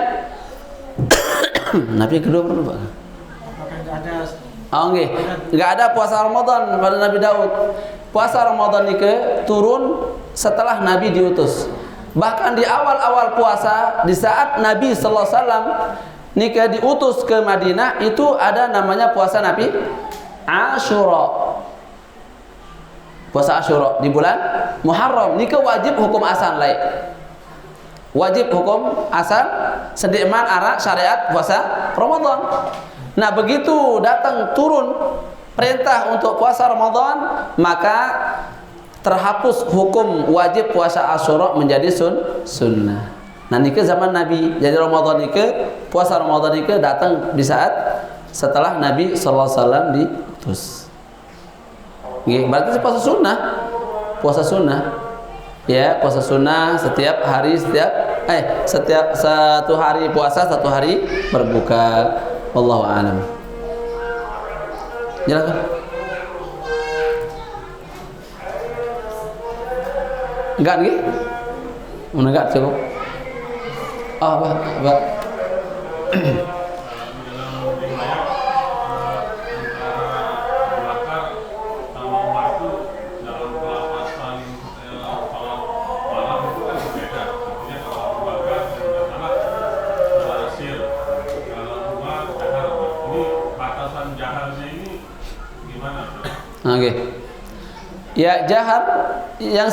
[SPEAKER 1] nabi kedua perlu, Pak.
[SPEAKER 2] Apakah enggak ada
[SPEAKER 1] Enggak ada puasa Ramadan pada Nabi Daud. Puasa Ramadan itu turun setelah Nabi diutus. Bahkan di awal-awal puasa, di saat Nabi sallallahu alaihi wasallam nikah diutus ke Madinah, itu ada namanya puasa Nabi Asyura. Puasa Asyura di bulan Muharram. Nikah wajib hukum asal lain. Wajib hukum asal sediman arah syariat puasa Ramadan. Nah, begitu datang turun perintah untuk puasa Ramadan, maka terhapus hukum wajib puasa Asyura menjadi sunnah. Nah, nikah zaman Nabi. Jadi Ramadan nikah, puasa Ramadan nikah datang di saat setelah Nabi sallallahu alaihi wasallam diutus. Nggih, berarti puasa sunnah. Puasa sunnah. Ya, puasa sunnah setiap hari, setiap satu hari puasa, satu hari berbuka. Wallahu a'lam. Jelas kan? Enggak nih? Mana enggak cukup? Apa? Oke. Ya, jahar yang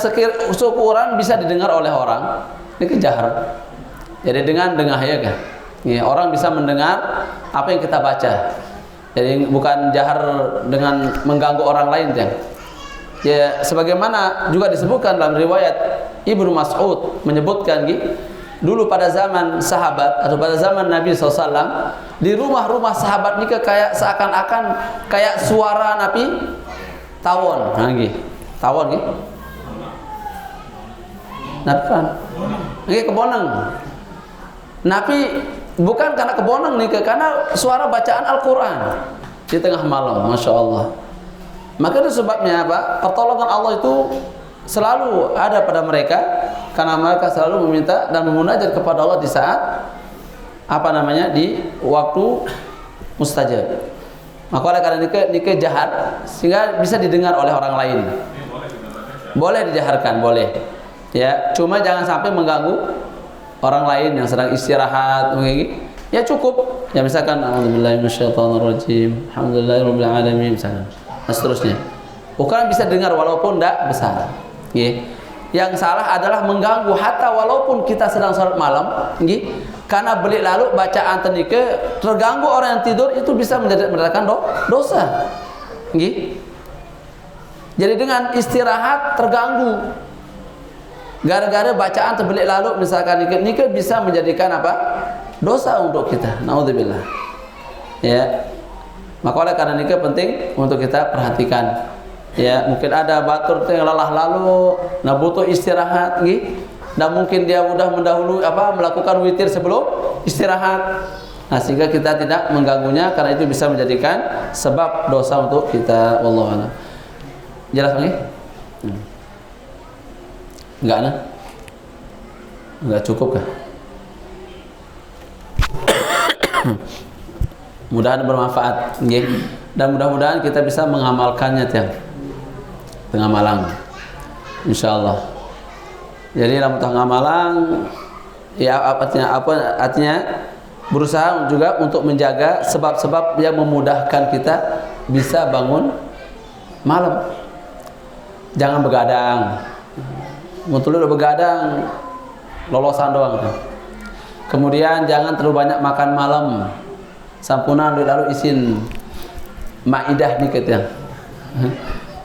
[SPEAKER 1] syukuran bisa didengar oleh orang, ini jahar. Jadi dengan ya kan. Ya, orang bisa mendengar apa yang kita baca. Jadi bukan jahar dengan mengganggu orang lain kan. Ya, sebagaimana juga disebutkan dalam riwayat Ibnu Mas'ud menyebutkan dulu pada zaman sahabat atau pada zaman Nabi SAW, di rumah-rumah sahabat nikah kayak seakan-akan kayak suara Nabi tawon, tawon Nabi kebonang. Nabi bukan karena kebonang nikah, karena suara bacaan Al-Quran di tengah malam, masya Allah. Maka itu sebabnya apa? Pertolongan Allah itu selalu ada pada mereka, karena mereka selalu meminta dan memunajat kepada Allah di saat di waktu mustajab. Maka oleh karena nikah jahat sehingga bisa didengar oleh orang lain. Boleh dijaharkan, boleh. Ya, cuma jangan sampai mengganggu orang lain yang sedang istirahat. Ya cukup. Ya misalkan a'udzubillahi minasyaitonirrajim, alhamdulillahirabbil alamin misalkan. Dan seterusnya. Bukan bisa dengar walaupun tidak besar. Yang salah adalah mengganggu hatta walaupun kita sedang salat malam, karena beli lalu bacaan tenika terganggu orang yang tidur, itu bisa mendatangkan dosa. Jadi dengan istirahat terganggu gara-gara bacaan terbelik lalu misalkan nikah bisa menjadikan apa? Dosa untuk kita. Naudzubillah. Ya. Maka oleh karena ini penting untuk kita perhatikan. Ya, mungkin ada batur yang lelah lalu, nah butuh istirahat, gitu. Dan mungkin dia mudah mendahului melakukan witir sebelum istirahat. Nah, sehingga kita tidak mengganggunya karena itu bisa menjadikan sebab dosa untuk kita. Wallahu a'lam. Jelas lagi? Enggak nah? Enggak cukup kah? Mudah-mudahan bermanfaat, nggih. Dan mudah-mudahan kita bisa mengamalkannya tengah malam. Insyaallah. Jadi dalam tengah malam ya artinya berusaha juga untuk menjaga sebab-sebab yang memudahkan kita bisa bangun malam. Jangan begadang. Mutul udah begadang lolosan doang. Kemudian jangan terlalu banyak makan malam. Sampunan lalu isin maidah dikit ya.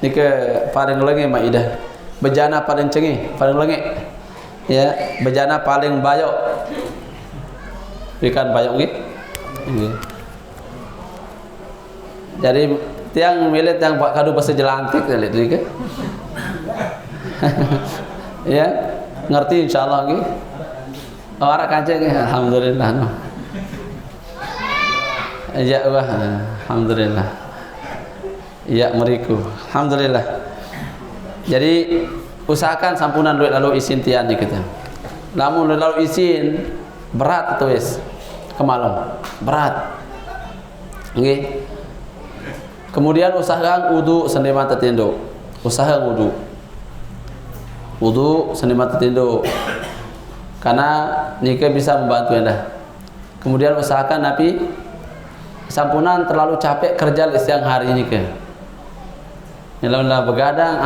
[SPEAKER 1] Nika paling lengi maidah. Bejana paling cengi, paling lengi. Ya, bejana paling bayok. Ikan bayok nggih. Nggih. Jadi tiang milit yang Pak Kadu bahasa jelantik ya lihat ke. Ya, ngerti insyaallah nggih. Ora kancing alhamdulillah no. Ya wah, alhamdulillah. Ya meriku, alhamdulillah. Jadi usahakan sampunan duit lalu isin tian kita. Namun lalu isin berat itu wis ke malam, berat. Nggih. Kemudian usahakan wudu senema tertindo. Usaha wudu. Wudu senema tertindo. Karena nikah bisa membantu Anda. Kemudian usahakan Nabi sampunan terlalu capek kerja di siang hari ini ke. Nyelam begadang,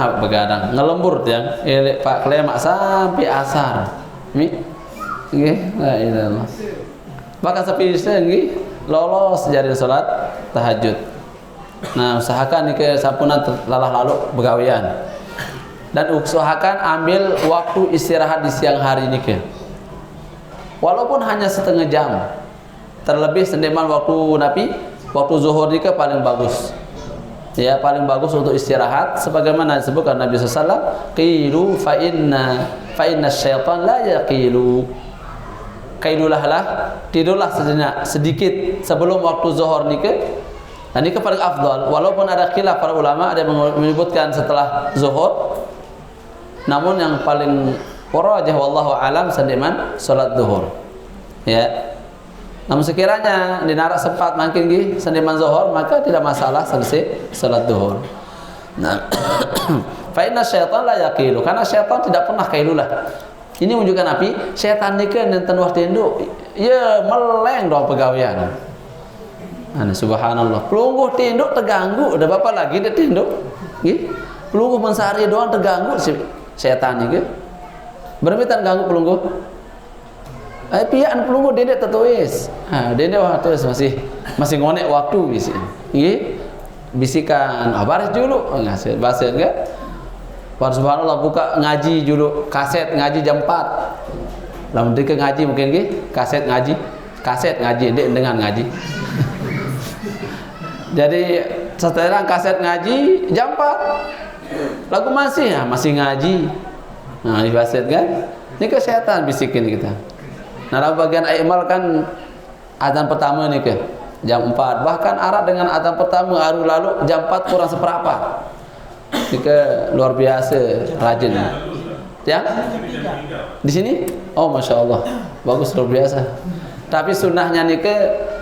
[SPEAKER 1] ngelembur tiang. Pak Klemak sampai asar. Nggih, la ilallah. Bahkan sampai nggih lolos jadi salat tahajud. Nah, usahakan nih sampunan lalah lalu begawian. Dan usahakan ambil waktu istirahat di siang hari ini ke. Walaupun hanya setengah jam. Terlebih sendeman waktu zuhur ini ke paling bagus. Ya, paling bagus untuk istirahat sebagaimana disebutkan Nabi sallallahu alaihi wasallam, qilu fa inna syaitan la yaqilu. Qailulah tidurlah sejenak sedikit sebelum waktu zuhur ini ke. Dan ini paling afdal, walaupun ada khilaf para ulama, ada yang menyebutkan setelah zuhur. Namun yang paling warajih wallahu alam sendeman salat zuhur. Ya. Namun sekiranya dinarak sempat makin gih sendiman zuhur, maka tidak masalah selesai salat zuhur. Nah, fa inna syaitan la yaqilu, karena syaitan tidak pernah kailulah. Ini menunjukkan api syaitan nikeun dan waktu induk, ya meleng dong pegawean. Nah, subhanallah. Pelungguh tinduk terganggu, udah bapak lagi dia tinduk. Nggih. Pelungguh mensari doang terganggu si syaitan nike. Bermitan ganggu pelungguh. Pian pelungguh dedek tertulis. Dedek waktu masih ngonek waktu bisi. Nggih. Bisikan, baris dulu ngasih baset enggak? Subhanallah buka ngaji dulu, kaset ngaji jam 4. Lamun dek ngaji mungkin nggih, kaset ngaji dek dengan ngaji. Jadi setelah kaset ngaji jam 4. Lagu masih ngaji. Nah, di baset kan? Ini kesehatan bisikin kita. Nah, dalam bagian aimal kan azan pertama nih ke jam 4. Bahkan arat dengan azan pertama hari lalu jam 4 kurang seperempat. Ini ke luar biasa rajin. Ya? Di sini? Oh, masya Allah, bagus luar biasa. Tapi sunnahnya nih ke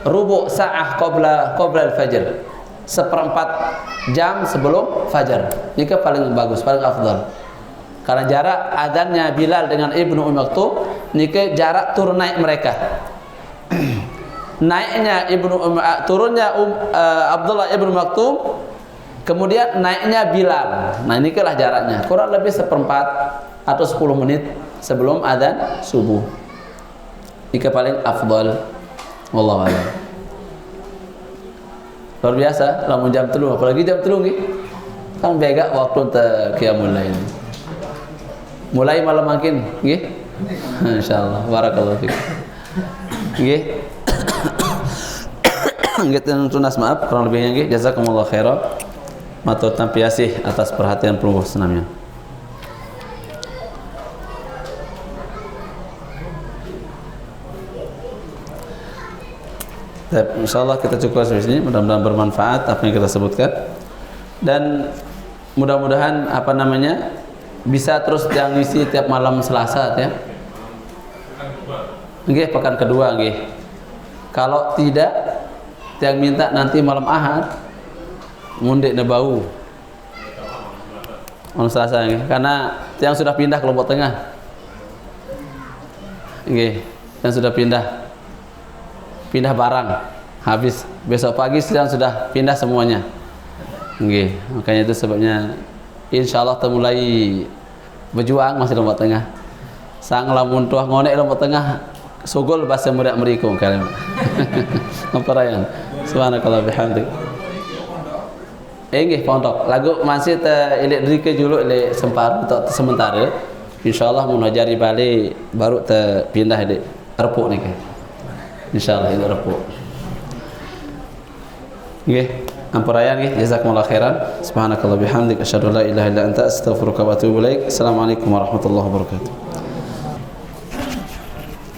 [SPEAKER 1] rubu' sa'ah qabla al-fajr. 1/4 jam sebelum fajar. Ini ke paling bagus, paling afdal. Karena jarak adzannya Bilal dengan Ibnu Maktum nike jarak turun naik mereka. Naiknya turunnya Abdullah Ibnu Maktum, kemudian naiknya Bilal. Nah, ini lah jaraknya. Kurang lebih 1/4 atau 10 menit sebelum adzan subuh. Nike paling afdal. Wallahu a'lam. Luar biasa, lamun jam 3, apalagi jam 3 nggih. Kan bega waktu teh qiyamul lail. Mulai malam makin, nggih. Insyaallah, barakallahu fiik. Nggih. Kita tunas maaf kurang lebihnya nggih. Jazakumullah khairan. Matur tampi asih atas perhatian pelungguh senamnya. InsyaAllah kita cukup sampai sini. Mudah-mudahan bermanfaat apa yang kita sebutkan, dan mudah-mudahan bisa terus yang ngisi tiap malam Selasa ya. Nggih, pekan kedua nggih. Kalau tidak, yang minta nanti malam Ahad mundik nebau malam Selasa nggih. Karena yang sudah pindah ke Lombok Tengah. Nggih, yang sudah pindah barang habis, besok pagi sudah pindah semuanya. Nggih, makanya itu sebabnya insyaallah kita mulai berjuang masih Lombok Tengah. Sang lamun tuah ngonek Lombok Tengah sugul bahasa murid meriku kalian. Amparayan. Subhanakallah bihamdik. Nggih pondok. Lagu masih ilik drike julu ilik sempar untuk sementara. Insyaallah mun hajari balik baru pindah ilik repuk nih. Insyaallah ilik repuk. Nggih. Ampurayan nggih, jazakumullah khairan. Subhanakallah bihamdik asyhadu an la ilaha illa anta astaghfiruka wa atubu ilaik. Assalamualaikum warahmatullahi wabarakatuh.